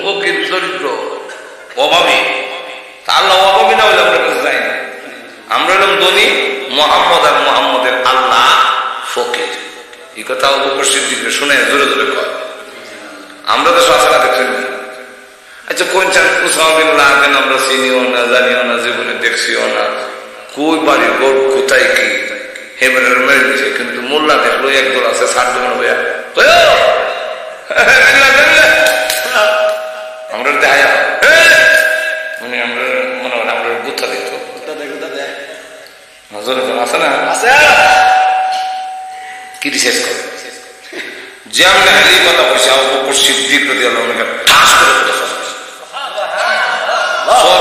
ফকির, দরিদ্র, অভাবী। আল্লাহ অভাবী না হলে আমরা কাছে যাই না, আমরা হলাম ধনী। মোহাম্মদ আর মোহাম্মদের আল্লাহ ফকির। এই কথা আবু বকর সিদ্দিককে শুনে জোরে জোরে কয়। আমরা তো সচরা দেখছেন। আচ্ছা কোন চান উসামা বিন লাদেন আমরা চিনিও না, জানিও না, জীবনে দেখছিও না, কই বাড়ি গোট কোথায় কি হেবের মেরে দিছে, কিন্তু মোল্লা দেখলো একদল আছে সার দোকান হইয়া আমরা দেখা মানে আমরা মনে হয় আমরা গুথা দেখতো আছে না, কি রিসার্চ করে যে আমরা এই কথা বলছি আবু বকর সিদ্দিক রাদিয়াল্লাহু আনহু ঠাস করে কথা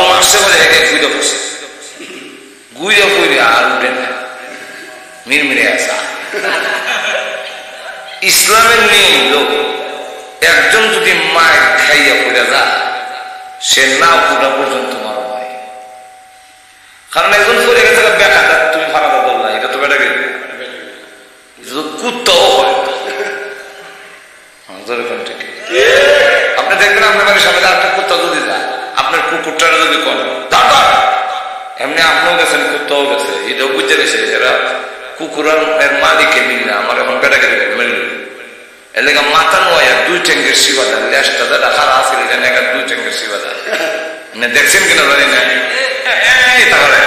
মাসে বলে একে গুইরা বসে গুইরা কইরে আর উঠে না, মিরমিরে আসা। ইসলামের নিয়ম লোক একজন যদি মায়ের খাইয়া পড়ে যায় সে না পুরা পর্যন্ত মারা হয়, কারণ একজন পড়ে গেছে বেটা তুমি ফারাদা বললা, এটা তো বেটা গেল কুত্তাও হয়। আপনি দেখবেন আপনার বাড়ির সামনে একটা কুত্তা যদি যায়, আপনার কুকুরটা যদি করে এমনি আপনিও গেছেন কুত্তাও গেছে, এটাও বুঝতে গেছে এরা কুকুরের মালিকে মিল না, আমার এখন বেটা গেলে মেলে এর লেগে মাথা নোয়া দুই ঠেঙ্গের শিবা দেয়, লেজটা যেটা খারাপ আছে দুই ঠেঙ্গের শিবা দেয়, দেখছেন কিনা জানি না, তাহলে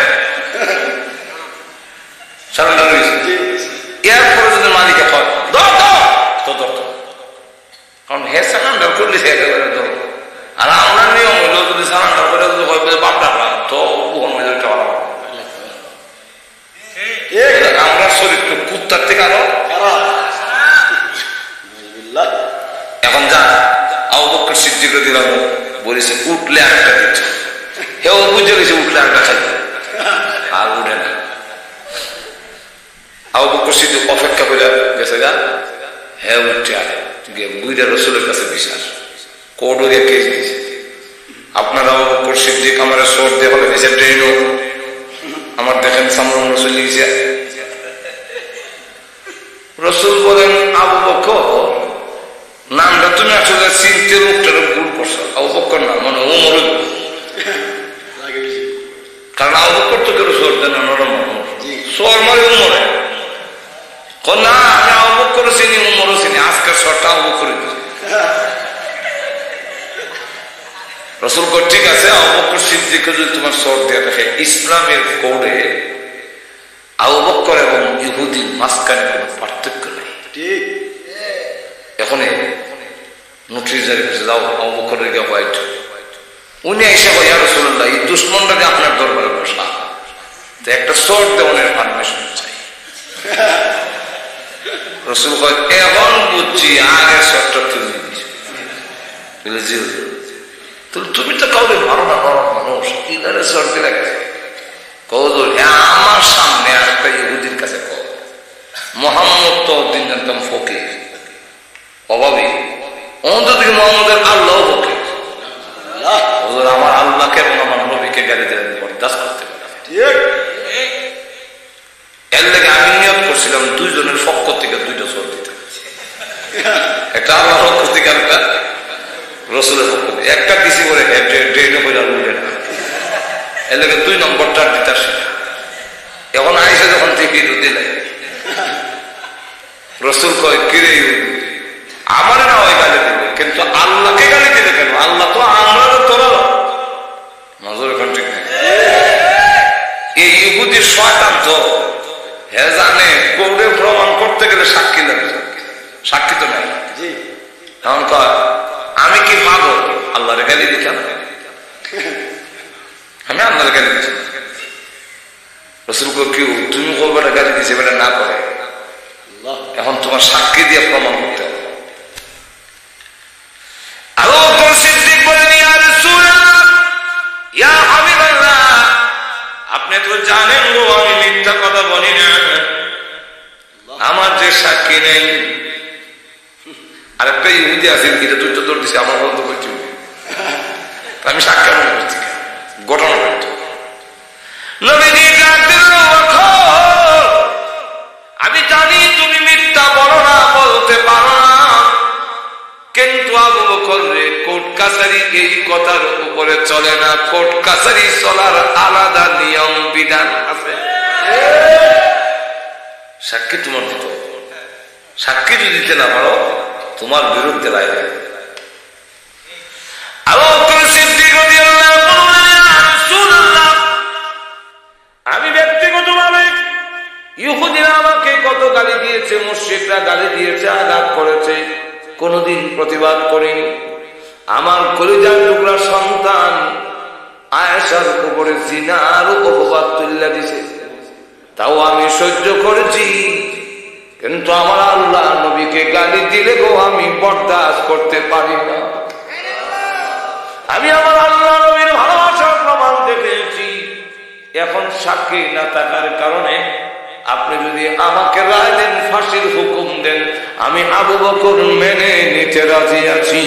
সারেন্ডার হয়েছে। এরপরে যদি মালিকে হয় তো ধরত, কারণ হে সারেন্ডার করলে সে একেবারে ধর। আর আমরা নিয়ম হইল যদি সারেন্ডার করে যদি বাপ ডাকলাম তো মেজরটা ভালো হবে। আমরা চরিত্র কুত্তার থেকে আরো এখন যা আবু বকর সিদ্দিক রাদিয়াল্লাহু আনহু বলেছে উঠলে আরেকটা দিচ্ছে, হেও বুঝে গেছে উঠলে আরেকটা খাইবে আর উঠে না। আবু বকর সিদ্দিক অপেক্ষা করে গেছে গা, হ্যাঁ উঠছে আরে বুইরা রসুলের কাছে বিশ্বাস কোডে কেস দিয়েছে। আপনার আবু বকর সিদ্দিক আমার সোর দিয়ে বলে দিয়েছে ট্রেনও আমার দেখেন সামনে রসুল লিখেছে। রসুল বলেন আবু বকর নামটা তুমি আসলে চিনতে লোকটার ভুল করছো, আবু বকর না মানে ওমর, কারণ আবু বকর তো কেউ সোর দেন নরম সোর মানে উমরে না, আমি আবু বকর চিনি উমরও চিনি, আজকের সরটা আবু বকর। রসুল কর ঠিক আছে আবু বকর সিদ্দিককে যদি তোমার সর দিয়ে রাখে, ইসলামের কোডে আবু বকর এবং ইহুদি মাঝখানে কোনো পার্থক্য নেই। এখন নোটিশ জারি করছে যাও আবু বকরের গিয়ে হোয়াইট, উনি এসে ইয়া রাসূলুল্লাহ এই দুশ্মনটা যে আপনার দরবারে বসা তো একটা সর দেওয়ার পারমিশন চাই। রসুল কয় এখন বুঝছি আগের সরটা তুমি দিয়েছো, তুমি তো কাউকে মারো না, বড় মানুষ কিনারে সর দিলে কৌদুর আমার সামনে আর একটা ইহুদির কাছে কও মোহাম্মদ তো দিন জানতাম ফকির অভাবী, অন্তত মোহাম্মদের আল্লাহ ফকির, আমার আল্লাহকে এবং আমার নবীকে গালি দিলেন বরদাস্ত করতে পারে। এর লেগে আমি নিয়ত করছিলাম দুইজনের পক্ষ থেকে দুইটা সর দিতে, একটা আল্লাহ পক্ষ থেকে একটা রসুলের পক্ষ থেকে, একটা দিছি করে ট্রেনে করে উঠে না, এর লেগে 2 নম্বরটা দিতে আসে। এখন আইসে যখন থেকে দিলে রসুল কয় কিরে আমার না ওই গালি দিবে, কিন্তু আল্লাহকে গালি দিলে কেন? আল্লাহ তো আমরা তোরা নজর এখন ঠিক নেই। এই ইহুদির শয়তান তো হে জানে কোর্টে প্রমাণ করতে গেলে সাক্ষী লাগে, সাক্ষী তো নাই। তখন কয় আমি কি পাগল আল্লাহর গালি দিতাম? আমি আল্লাহর গালি দিচ্ছি। রাসূল কয় কেউ তুমি কবে গালি দিছে বেটা না করে এখন তোমার সাক্ষী দিয়ে প্রমাণ করতে হবে। আবু বকর সিদ্দিক বলেন ইয়া রাসূলুল্লাহ ইয়া হাবিবাল্লাহ আপনি তো জানেন গো আমি মিথ্যা কথা বলি না, আমার যে সাক্ষী নেই। আরেকটা ইহুদি আছে এটা দুটো দৌড় দিছে আমার বন্ধু করছি আমি সাক্ষী মনে করছি ঘটনা ঘটতো আমি জানি তুমি মিথ্যা বলো না বলতে পারো না, কিন্তু আবু বকর রে কোর্ট কাছারি এই কথার উপরে চলে না, কোর্ট কাছারি চলার আলাদা নিয়ম বিধান আছে। সাক্ষী তোমার দিতে, সাক্ষী যদি দিতে না পারো তোমার বিরুদ্ধে রায় দেবে। আবু বকর সিদ্দিক রাদিয়াল্লাহু আনহু আমি ব্যক্তিগতভাবে ইহুদিরা আমাকে কত গালি দিয়েছে, মুশরিকরা গালি দিয়েছে, আঘাত করেছে, কোনদিন প্রতিবাদ করিনি। আমার কলিজার টুকরা সন্তান আয়েশার উপরে জিনার অপবাদ তুলে দিছে, তাও আমি সহ্য করেছি। কিন্তু আমার আল্লাহ নবীকে গালি দিলে গো আমি বরদাস্ত করতে পারি না। আমি আমার আল্লাহ নবীর ভালোবাসার প্রমাণ দেখেছি। এখন সাক্ষী না থাকার কারণে আপনি যদি আমাকে রায় দেন, ফাঁসির হুকুম দেন, আমি আবু বকর মেনে নিতে রাজি আছি।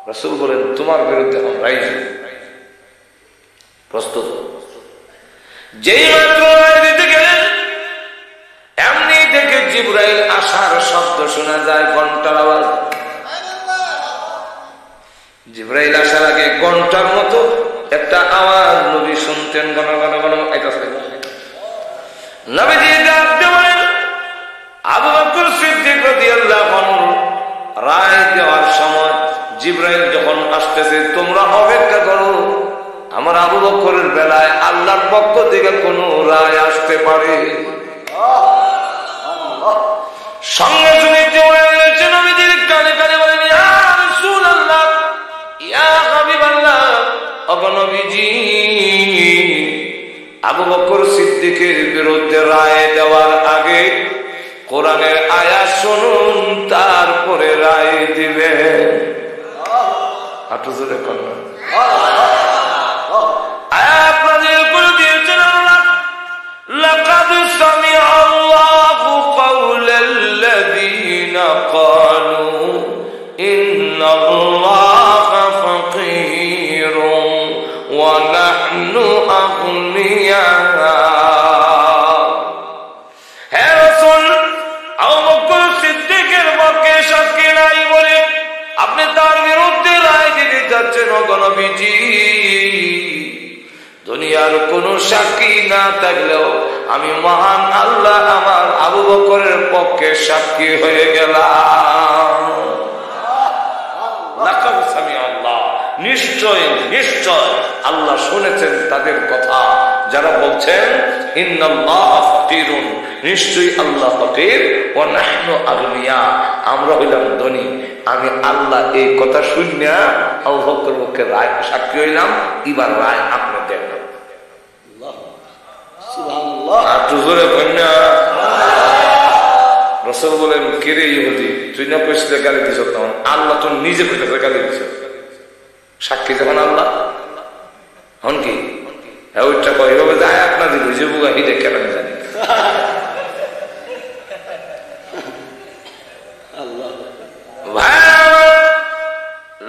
রাসূল বলেন তোমার বিরুদ্ধে আমি রাজি, প্রস্তুত। যেই মাত্র রায় দিতে গেলেন এমনি থেকে জিবরাইল আসার শব্দ শোনা যায়, ঘন্টার আওয়াজ। জিবরাইল আসার আগে ঘন্টার মতো একটা আওয়াজ নবী শুনতেন, গণ গণ গণ আইতাছে। নবীজি ডাকতে বলেন আবু বকর সিদ্দিক রাদিয়াল্লাহু আনহু রায় দেওয়ার সময় জিবরাইল যখন আসতেছে তোমরা অপেক্ষা করো, আমার আবু বকরের বেলায় আল্লাহর পক্ষ থেকে কোন রায় আসতে পারে। সঙ্গে সঙ্গে জিবরাইল এসে নবীজির কানে কানে বলেন ইয়া রাসূলুল্লাহ ইয়া হাবিবাল্লাহ নবীজি আবু বকর সিদ্দিকের বিরুদ্ধে রায় দেওয়ার আগে কোরআনের আয়াত শুনুন, তারপরে রায় দিবে। হাঁটু জোরে করুন। আয়াত নাযিল করে দিয়েছেন আল্লাহ, লাকাদ সামিআ আল্লাহু কাওলাল্লাযীনা ক্বালু ইন্নাল্লাহা ফাকীরুন ওয়া নাহনু আগনিয়া। হে রাসূল, আবু বকর সিদ্দিকের পক্ষে সাক্ষী নাই বলে আপনি তার বিরুদ্ধে রায় দিতে যাচ্ছেন। ওগো নবীজি, দুনিয়ার কোন সাক্ষী না থাকলেও আমি মহান আল্লাহ আমার আবু বকরের পক্ষে সাক্ষী হয়ে গেলাম। নিশ্চয় নিশ্চয় আল্লাহ শুনেছেন তাদের কথা যারা বলছেন ইন্নাল্লাহা ফাকিরুন, নিশ্চয়ই আল্লাহ ফকির, ওয়া নাহনু আগনিয়া, আমরা হইলাম ধনী। আমি আল্লাহ এই কথা শুনিয়া আবু বকরের পক্ষে রায় সাক্ষী হইলাম, এবার রায় আপনি দেন। রাসূল বলেন কিরে ইহুদি, তুই না কইছিস গালি দিছ, তখন আল্লাহ তো নিজে কইতেছে গালি দিছ, সাক্ষী যখন আল্লাহ হন কি ওইটা কইভাবে যায় আপনার বুঝে বুঝা হিটে কেন জানি।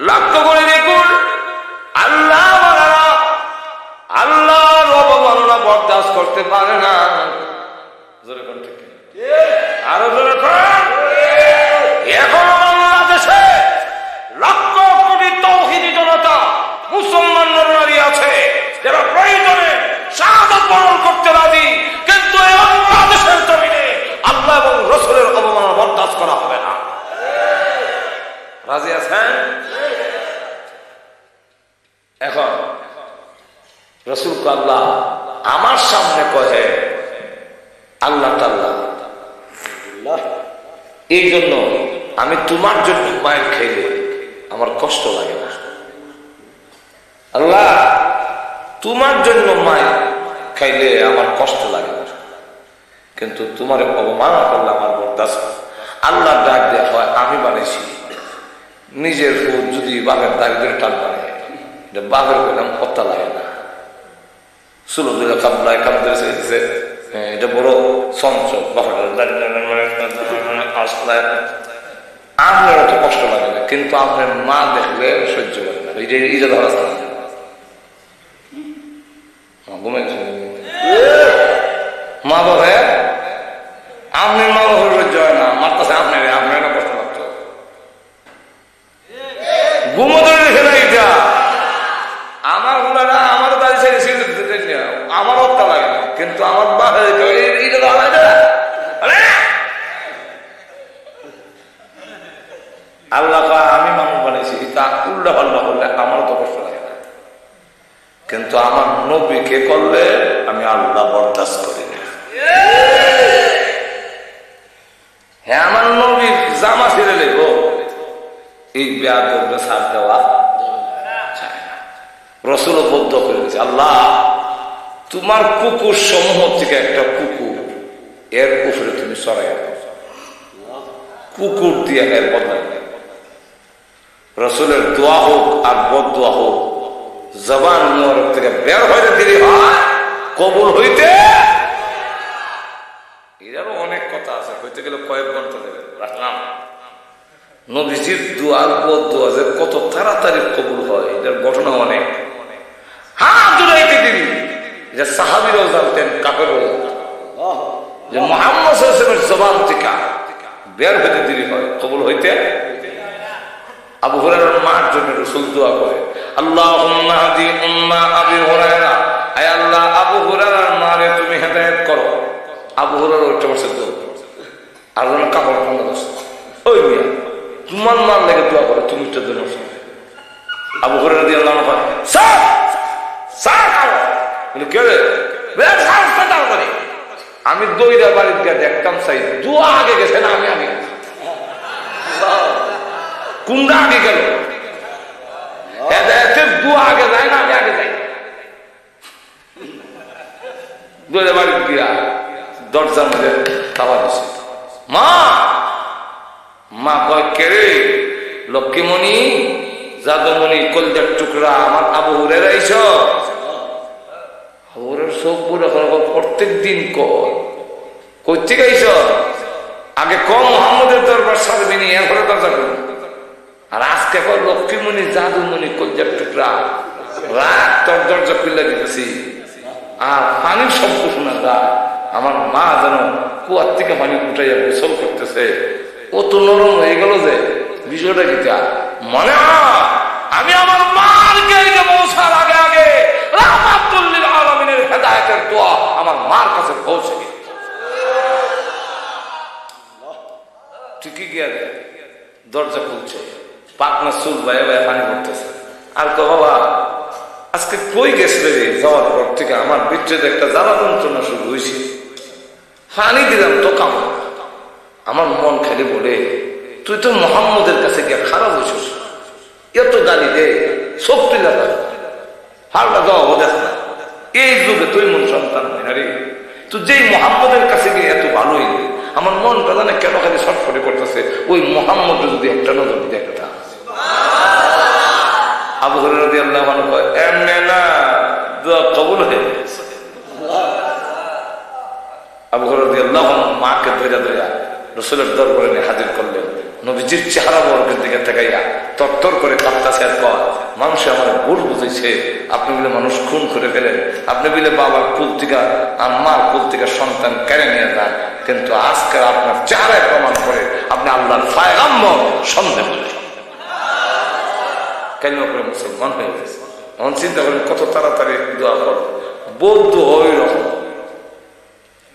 লক্ষ্য করে দেখুন, আল্লাহ আল্লাহর অবমাননা বরদাস্ত করতে পারে না। আরো জোরে এখন বাংলাদেশে লক্ষ কোটি তাওহীদি জনতা মুসলমান নারী আছে যারা প্রয়োজনে শাহাদাত বরণ করতে রাজি, কিন্তু এই বাংলাদেশের জমিনে আল্লাহ এবং রাসূলের অবমাননা বরদাস্ত করা হবে না। রাজি আছেন? এখন রাসূল আল্লাহ আমার সামনে কহে আল্লাহ তাআলা, এই জন্য আমি তোমার জন্য মায়ের খেলে আমার কষ্ট লাগে না। আল্লাহ তোমার জন্য মায় খাইলে আমার কষ্ট লাগে, কিন্তু তোমার অপমান করলে আমার বরদাস্ত। আল্লাহ ডাক দেওয়া হয় আমি বানাইছি, নিজের ফুল যদি বাঘের দাগ ধরে টান বানায়, বাঘের পেলাম কত্তা লাগে না, সুলো দিলে কামলায় কাম ধরে দিছে, এটা বড় চঞ্চল, আপনার অত কষ্ট লাগে না, কিন্তু আপনার মা দেখলে সহ্য করে না। এটা ধরা ঘুমে মা বাবা আপনার মা বাবা সহ্য হয় না, মারতেছে আপনার কষ্ট লাগতো, ঘুমো ধরে দেখে না। এটা আমার গুলারা আমার দাঁড়ি ছেড়ে আমার হত্যা লাগে না, কিন্তু আমার আল্লাহ আমি মানুষ বানিয়েছি, তা উল্টা পাল্টা করলে আমারও তো কষ্ট লাগে না, কিন্তু আমার নবীকে করলে আমি আল্লাহ বরদাস্ত করি না। হ্যাঁ, আমার নবীর জামা ছিঁড়ে লেগো, এই বেয়াদবকে ছাড় দেওয়া রসুল বদ্ধ করে দিয়েছে। আল্লাহ তোমার কুকুর সমূহ থেকে একটা কুকুর এর উপরে তুমি সরাই কুকুর দিয়ে এর বদলাই, রসুলের দোয়া হোক আর বদদোয়া হোক, জবান মোবারক থেকে বের হইতে দেরি হয়, কবুল হইতে এরও অনেক কথা আছে, হইতে গেলে কয়েক ঘন্টা দেবে রাখলাম। নবীজির দোয়া বদদোয়া যে কত তাড়াতাড়ি কবুল হয় এটার ঘটনা অনেক। হ্যাঁ, দুরাইতে দেরি, যে সাহাবীরাও জানতেন, কাফেরও জানতেন যে মুহাম্মদ সাল্লাল্লাহু আলাইহি ওয়াসাল্লামের জবান থেকে বের হইতে দেরি হয়, কবুল হইতে। আবু হুরায়রার মার জন্য রাসূল দোয়া করে, আল্লাহুম্মা হাদি উম্মা আবি হুরায়রা, হে আল্লাহ আবু হুরায়রার মারে তুমি হেদায়েত করো। আবু হুরায়রা ওইটা বসে দোয়া করে, আর যেন কাপড় খোলা বসে, ওই মিয়া তোমার মার লেগে দোয়া করে, তুমি তো দোয়া করো। আবু হুরায়রা রাদিয়াল্লাহু আনহু স্যার আমি দইরা বাড়ির গিয়ে দেখতাম চাই দোয়া আগে গেছে না আমি আগে কুন্ডা আগে গেল, দোয়া আগে যায় না আমি আগে যাই। দইরা বাড়ির গিয়া দরজার মধ্যে তালা দিছে, মা কয় কেরে লক্ষ্মীমণি যাদবমণি কলজার টুকরা আমার আবু হুরায়রা আইছ। প্রত্যেক দিন কই আইস, আগে কম মোহাম্মদের দরবার সারবিনি, এরপরে দরজা করুন। আর আজকে কয় লক্ষ্মীমণি যাদবমণি কলজার টুকরা, রাত তোর দরজা খুলে দিতেছি, আর পানির শব্দ শোনা যায়। আমার মা যেন কুয়ার থেকে পানি উঠাইয়া গোসল করতেছে, ও তো নরম হয়ে গেল যে বিষয়টা কি মনে হয় আমি আমার মার পৌঁছার আগে আগে রাহমাতুল লিল আলামিনের হেদায়েতের দোয়া আমার মার কাছে পৌঁছে গেছে। ঠিকই গিয়া দরজা খুলছে, পাকনা চুল বাইরে বাইরে পানি পড়তেছে, আর তো বাবা আজকে কই গেছে রে? যাওয়ার পর থেকে আমার ভিতরে একটা জ্বালা যন্ত্রণা শুরু হয়েছে, পানি দিলাম তো কাম। আমার মন খালি বলে তুই তো মুহাম্মদের কাছে গিয়ে খারাপ হয়েছিস, এত গালি দে শক্তি লাগা হারটা দেওয়া ও দেখ না, এই যুগে তুই মন সন্তান রে, তুই যেই মুহাম্মদের কাছে গিয়ে এত ভালো হইলি, আমার মনটা জানে কেন খালি ছটফটে করতেছে, ওই মুহাম্মদের যদি একটা নজর দেখতা। আবু হুরায়রা রাদিয়াল্লাহু আনহু কয় এমনে না, দোয়া কবুল হয়ে গেছে। আবু হুরায়রা রাদিয়াল্লাহু আনহু মাকে ধরে ধরে রাসূলের দরবারে নিয়ে হাজির করলেন। নবীজির চেহারা বর্গের দিকে তাকাইয়া তরতর করে কাঁপতাছে, আর কয় মানুষ আমার ভুল বুঝেছে, আপনি বলে মানুষ খুন করে ফেলেন, আপনি বলে বাবার কুল থেকে আর মার কুল থেকে সন্তান কেড়ে নিয়ে যান, কিন্তু আজকে আপনার চেহারায় প্রমাণ করে আপনি আল্লাহর পয়গম্বর সন্দেহ কেন করে মুসলমান হয়ে গেছে। এখন চিন্তা করেন কত তাড়াতাড়ি দোয়া করো, বৌদ্ধ ওই রকম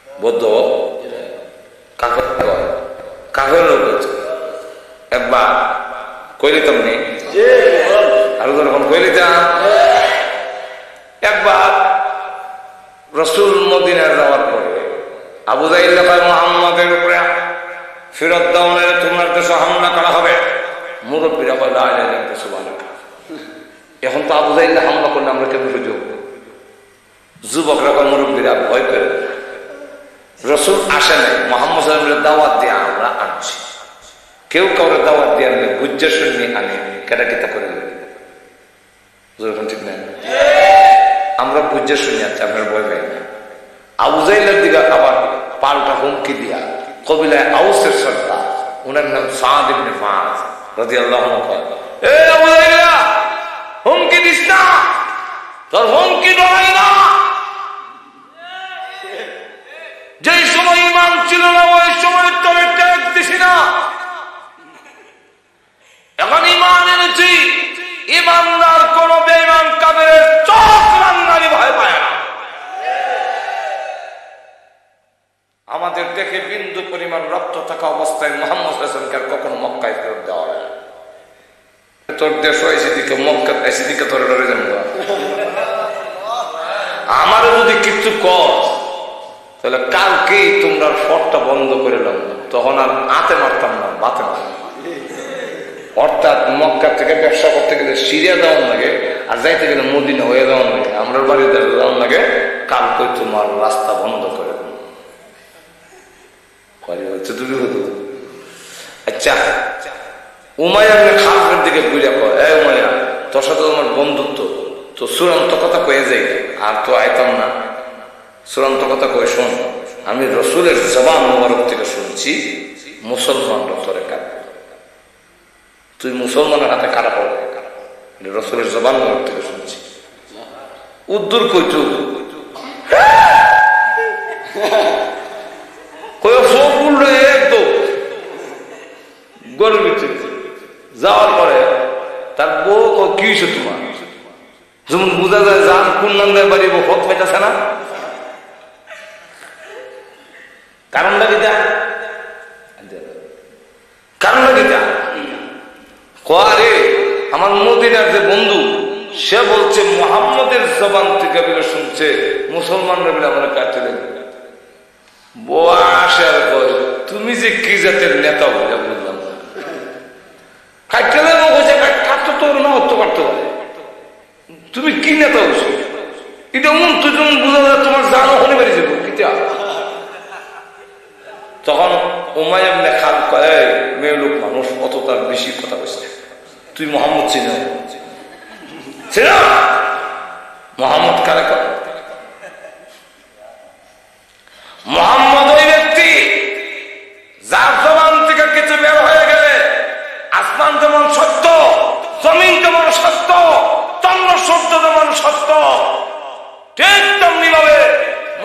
বৌদ্ধ কাকের লোক হচ্ছে। একবার কইলিতাম নি আর যখন কইলিতাম, একবার রসুল মদিনায় যাওয়ার পরে আবু জাহিল মুহাম্মদের উপরে ফেরত দাওনের তোমার দেশে হামলা করা হবে, মুরব্বীরা বলে সুবহানাল্লাহ। এখন তো আবু জাহিল হামলা করলে আমরা কেমন সহ্য করবো? যুবকরা বা মুরব্বীরা ভয় করে, রসুল আসে নাই, মোহাম্মদ সাল্লামের দাওয়াত দিয়ে আমরা আনছি। কেউ কাউরে দাওয়াত দিয়ে আনলে গুজ্জা শুনি আনি কেটা কেটা করে দেবে, ঠিক না? আমরা গুজ্জা শুনি আনছি, আপনার ভয় পাই না। আবু জাইলের দিকে আবার পাল্টা হুমকি দিয়া কবিলায় আউসের সর্দার, ওনার নাম সাদ ইবনে মুআয রাদিয়াল্লাহু আনহু, এ আবু জাইলা হুমকি দিস না, তোর হুমকি ডরাই না। যেই সময় ইমান ছিল না ওই সময় তোর ট্যাগ দিছি না, এখন ইমান এনেছি। ইমানদার কোন বেঈমান কাফেরের চোখ রাঙানি ভয় পায় না। আমাদের দেখে বিন্দু পরিমাণ রক্ত থাকা অবস্থায় মুহাম্মদ সাল্লাল্লাহু আলাইহি ওয়াসাল্লামকে কখনো মক্কায় ফেরত দেওয়া হয় না। তোর দেশ হয়েছে দিকে মক্কা এসে দিকে তোর ডরে যাবো। আমারও যদি কিছু কর তাহলে কালকেই তোমরা ফটটা বন্ধ করে দাও, তখন আর আতে মারতাম না, বাতে মারতাম। অর্থাৎ মক্কা থেকে ব্যবসা করতে গেলে সিরিয়া যাওয়ার লাগে, আর যাইতে গেলে মদিনা হয়ে যাওয়ার লাগে, আমরা বাড়িতে যাওয়ার লাগে। কালকে তোমার রাস্তা বন্ধ করে দেবো। আচ্ছা, উমাইয়া খালফের দিকে বুঝা কয়, এ উমাইয়া, তোর সাথে তোমার বন্ধুত্ব, তো চূড়ান্ত কথা কয়ে যাই, আর তো আইতাম না। চূড়ান্ত কথা কয়ে শোন, আমি রসুলের জবান মোবারক থেকে শুনছি মুসলমানরা তোরে কাঁদবে, তুই মুসলমানের হাতে কারা পড়বে, রসুলের জবান মোবারক থেকে শুনছি। উদ্দুর কইতু যাওয়ার পরে তার বউ কি হয়েছে তোমার, যেমন বোঝা যায় যান কোন নান্দায় বাড়ি ভোট পাইতেছে না। কারণটা কি রে আমার মদিনার যে বন্ধু, সে বলছে মুহাম্মদের জবান থেকে বলে শুনছে মুসলমানরা বলে আমরা কাটতে দেবে। বোয়া আসে আর কয়, তুমি যে কি জাতের নেতা বলে বললাম না, কাটতে দেবো কাটতে তোর না হতে পারতে পারে, তুমি কি নেতা বলছো এটা মন, তুই যেমন বোঝা যায় তোমার জানো হলে বেড়ে যাবো কিতা। তখন উমাইয়া ইবনে খালদ কয়, মেয়ে লোক মানুষ অত তার বেশি কথা বলছে, তুই মোহাম্মদ চিনো? মোহাম্মদ কারে কর? মোহাম্মদ ওই ব্যক্তি যার জবান থেকে কিছু বের হয়ে গেলে আসমান যেমন সত্য, জমিন যেমন সত্য, চন্দ্র সূর্য যেমন সত্য, ঠিক তেমনি ভাবে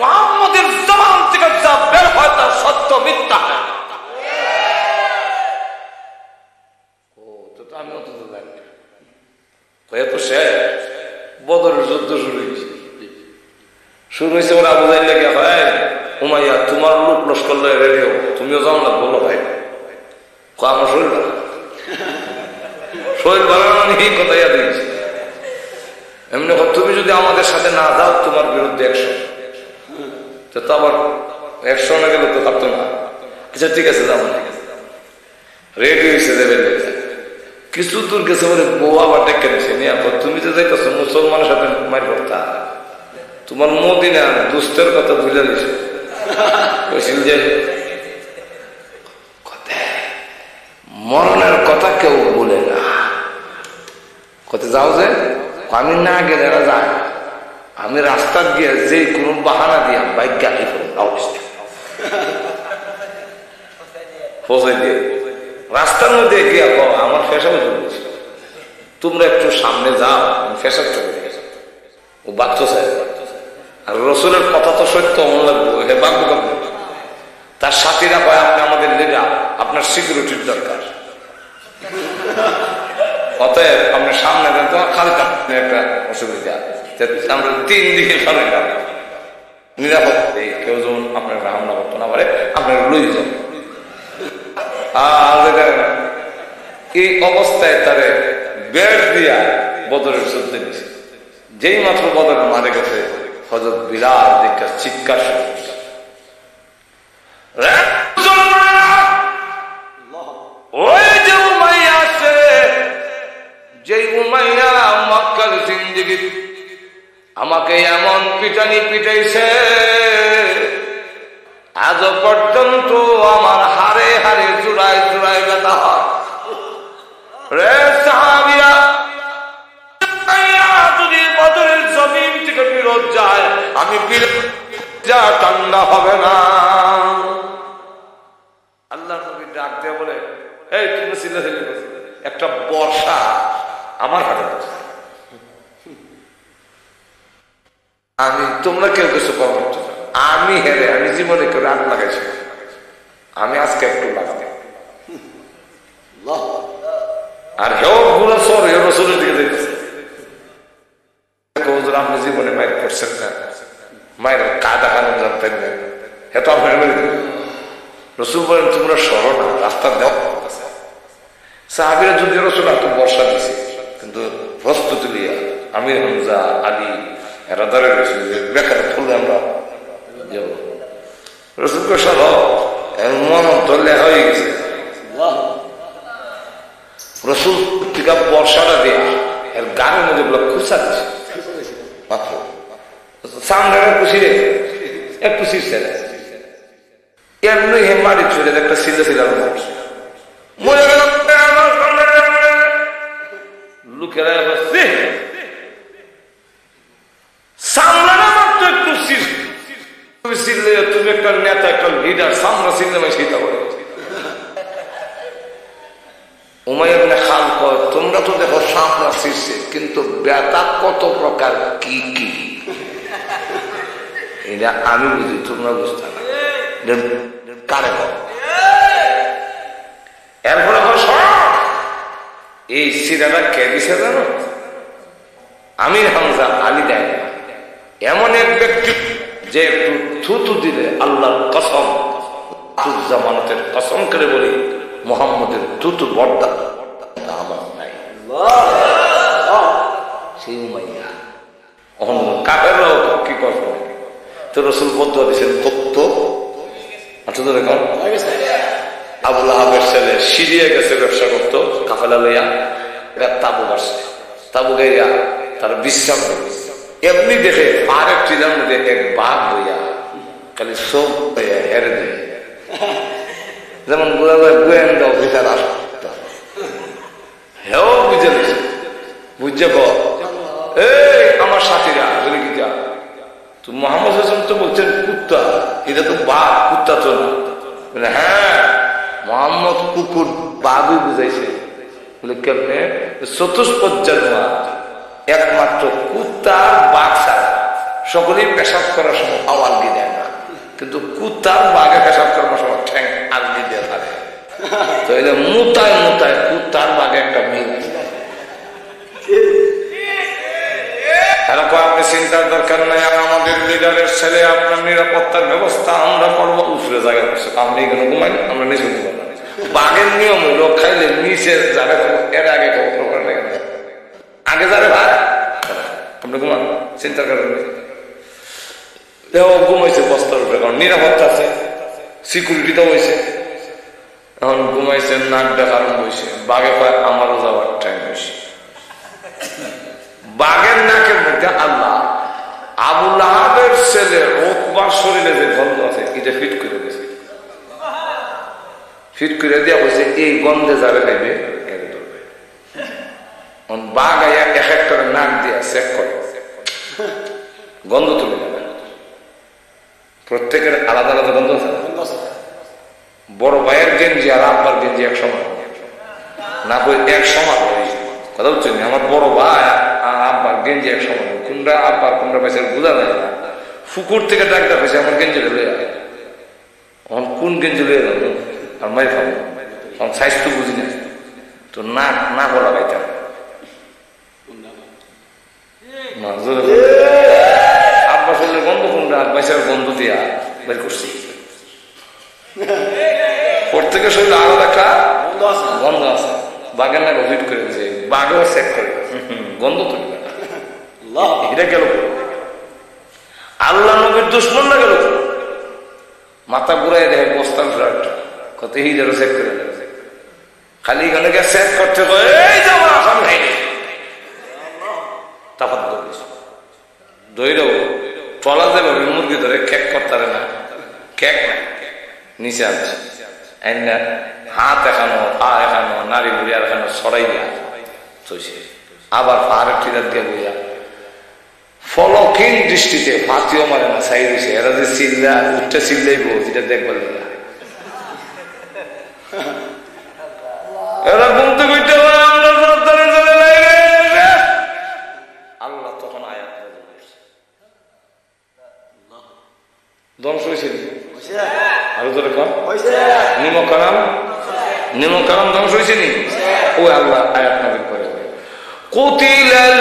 মুহাম্মদের জবান থেকে যা বের হয় তা সত্য মিথ্যা হয়। আমি অত জানি তো সে বদরের যুদ্ধ শুরু হয়েছে। ওরা আবু জাহেল লেগে হয়, উমাইয়া তোমার লোক লস্কর লয়ে রেডি হো, তুমিও যাও না, বলো ভাই আমার শরীর ভালো, শরীর ভালো মানে এই কথা ইয়া দিয়েছে। এমনি তুমি যদি আমাদের সাথে না যাও তোমার বিরুদ্ধে 100, তো আবার 100 না গেলে তো থাকতো না। আচ্ছা ঠিক আছে যাবো না, রেডি হয়েছে দেবেন। কিছু দূর গেছে বলে বউ আবার ডেকে দিচ্ছে, তুমি তো যাইতেছো মুসলমানের সাথে মার করতা, তোমার মদিনা দুস্থের কথা বুঝে দিছে। যে মরণের কথা কেউ বলে না, কত যাও যে আমি না গেলে এরা যায়, আমি রাস্তা গিয়ে যে কোনো বাহানা দিয়া বাইক গাড়ি অবস্থা পৌঁছাই দিয়ে রাস্তার মধ্যে গিয়া আমার ফেসাও চলছে, তোমরা একটু সামনে যাও, আমি ফেসার চলে গেছি। ও বাচ্চা চাই, আর রসুলের কথা তো সত্য মনে লাগবো, এটা বাগ্য কাব্য। তার সাথীরা কয়, আপনি আমাদের লিডার, আপনার সিকিউরিটির দরকার, অতএব আপনার সামনে দেন, তোমার খালি একটা অসুবিধা, আমরা 3 দিকে সামনে যাব, নিরাপদ কেউ যেমন আপনার হামলা করতো না পারে, আপনার লই যান। এই অবস্থায় তারে বেড় দিয়া বদরের যুদ্ধে নিয়েছে। যেই মাত্র বদর মারে গেছে, হযরত বিলাল দেখে চিৎকার শুরু করছে, ওই যে উমাইয়া আছে, যেই উমাইয়া মক্কার জিন্দেগি আমাকে আমাকে এমন পিটানি পিটাইছে, আজ পর্যন্ত আমার হাড়ে হাড়ে জোড়ায় জোড়ায় ব্যথা হয়। রে সাহাবীরা, যদি বদরের জমিন থেকে বিরোধ যায়, আমি যা ঠান্ডা হবে না। আল্লাহ নবী ডাক দিয়ে বলে, এই তুমি চিল্লাচিল্লি করছো, একটা বর্ষা আমার হাতে আছে, আমি তোমরা কেউ কিছু কম করছো না, আমি হেরে, আমি জীবনে কেউ রাগ লাগাইছি, আমি আজকে একটু লাগাবো। আর হেও গুলো সর হেও রসুলের দিকে দেখতেছে, আপনি জীবনে মায়ের করছেন না, মায়ের কাদা কানুন জানতেন না, হেতো আপনার রসুল বলেন তোমরা সরো না, রাস্তা দেওয়া। সাহাবীরা যদি রসুল এত বর্ষা দিছে, কিন্তু প্রস্তুতি লিয়া আমির হামজা আলী এরা ধরে রয়েছে বেকার ফুলে আমরা যাব। রসুলকে সর মন ধরলে হয়ে গেছে। রসুল থেকে বর্ষাটা দেয়া এর গানের মধ্যে গুলো খুশা দিছে মাত্র সামনে খুশি রে একটু শিরছে এমনি হেমারি চলে একটা সিলে সিলার মরে গেল। লোকেরা সামলানো মাত্র একটু সিললে তুমি একটা নেতা একটা লিডার সামলা সিললে আমি সেটা বলে উমাইয়া ইবনে খালদ কয় তোমরা তো দেখো সামলা শীর্ষে, কিন্তু ব্যথা কত প্রকার কি কি এটা আমি বুঝি, তোমরা বুঝতে না। কারে এরপরে এই সিরাটা কে দিছে জানো? আমির হামজা আলী দেয়। এমন এক ব্যক্তি যে একটু থুতু দিলে আল্লাহর কসম, জামানতের কসম করে বলি মোহাম্মদের থুতু বর্দা আমার নাই। সেই উমাইয়া কাফেররাও কি করবে? তো রসুল বদ্ধ দিয়েছেন তত্ত্ব। আচ্ছা তো দেখুন আবুল আহাবের ছেলে সিরিয়া গেছে ব্যবসা করতো কাফেলা লইয়া, এরা তাবু বাসছে, তাবু গাইয়া তারা বিশ্রাম করে। এমনি দেখে আরেক টিলার মধ্যে এক বাঘ বইয়া খালি সব হেরে দেয়, যেমন বোঝা যায় গোয়েন্দা অফিসার আসতে হেও বুঝে দিচ্ছে, বুঝছে এই আমার সাথীরা বলে কি যা তো মোহাম্মদ হাসান তো বলছেন কুত্তা, এটা তো বাঘ, কুত্তা তো না। হ্যাঁ মোহাম্মদ কুকুর বাঘই বুঝাইছে। বলে কেমনে? চতুষ্পজ্জানুয়া একমাত্র কুত্তার বাঘ ছাড়া সকলেই পেশাব করার সময় আওয়ালগি দেয় না, কিন্তু কুত্তার বাঘে পেশাব করার সময় ঠ্যাং আলগি দিয়ে থাকে। তো এটা মুতায় মুতায় কুত্তার বাঘে একটা মিল। এরকম আপনি চিন্তার দরকার নাই, আমাদের লিডারের ছেলে আপনার নিরাপত্তার ব্যবস্থা আমরা করবো। উপরে জায়গা করছে আপনি এখানে ঘুমাই, আমরা নিচে ঘুমাই। বাঘের নিয়ম হইল খাইলে নিচে যাবে, এর আগে আগে যাবে ভাই আপনি ঘুমান, চিন্তা করেন। ঘুমাইছে বস্তার উপরে, কারণ নিরাপত্তা আছে, সিকিউরিটিটাও হয়েছে। এখন ঘুমাইছে, নাক দেখার হয়েছে, বাঘে পায় আমারও যাওয়ার টাইম হয়েছে। বাঘের নাকের মধ্যে আল্লাহ আবুল আহাবের ছেলে ওতবার শরীরে যে গন্ধ আছে এটা ফিট করে দিয়েছে, ফিট করে দেওয়া হয়েছে। এই গন্ধে যাবে খাইবে এর ধরবে। বাঘ আইয়া এক এক করে নাক দিয়া চেক করে, গন্ধ তুলে যাবে। প্রত্যেকের আলাদা আলাদা গন্ধ আছে। বড় ভাইয়ের গেঞ্জি আর আব্বার গেঞ্জি এক সময় না, কই এক সময় কথা বলছেন। আমার বড় ভাই আর আব্বার গেঞ্জি এক সময়, কোনটা আব্বার কোনটা পাইছে বোঝা যায় না। ফুকুর থেকে ডাক্তার পাইছে আমার গেঞ্জি লয়ে এখন কোন গেঞ্জি লয়ে যাবো আর মাই খাবো, তখন সাইজ তো বুঝি না, তো নাক না বলা পাইতাম। আব্বা শরীরের গন্ধ কোনটা আর বাইসার গন্ধ দিয়া বের করছি। প্রত্যেকের শরীরে আলাদা একটা গন্ধ আছে। বাঘের নাক ভিট করে দিয়েছে, বাঘেও চেক করে গন্ধ তুলি এটা গেল। আল্লাহ নবীর দুশ্মন না গেল, মাথা ঘুরাই দেখে বস্তার ফ্লাট কত হিজারও চেক করে দেয়। খালি এখানে গিয়ে চেক করতে ধৈরও টলা দেবে মুরগি ধরে কেক করতে না, কেক না নিচে আছে হাত এখানো পা এখানো নারী বুড়ি আর এখানো সরাই দেয়া আবার পাহাড়ের টিরাত দিয়ে বইয়া ফলকিন দৃষ্টিতে ফাতিও মারে না সাই দিছে। এরা যে চিল্লা উঠতে চিল্লাইব যেটা দেখবার এরা ঘুমতে ঘুরতে আল্লাহ তখন আয়াত ধ্বংস হয়েছিল। আরো ধরে নিমক কালাম ধ্বংস হয়েছে নি? ও আল্লাহ আয়াত নাযিল করে কুতিলাল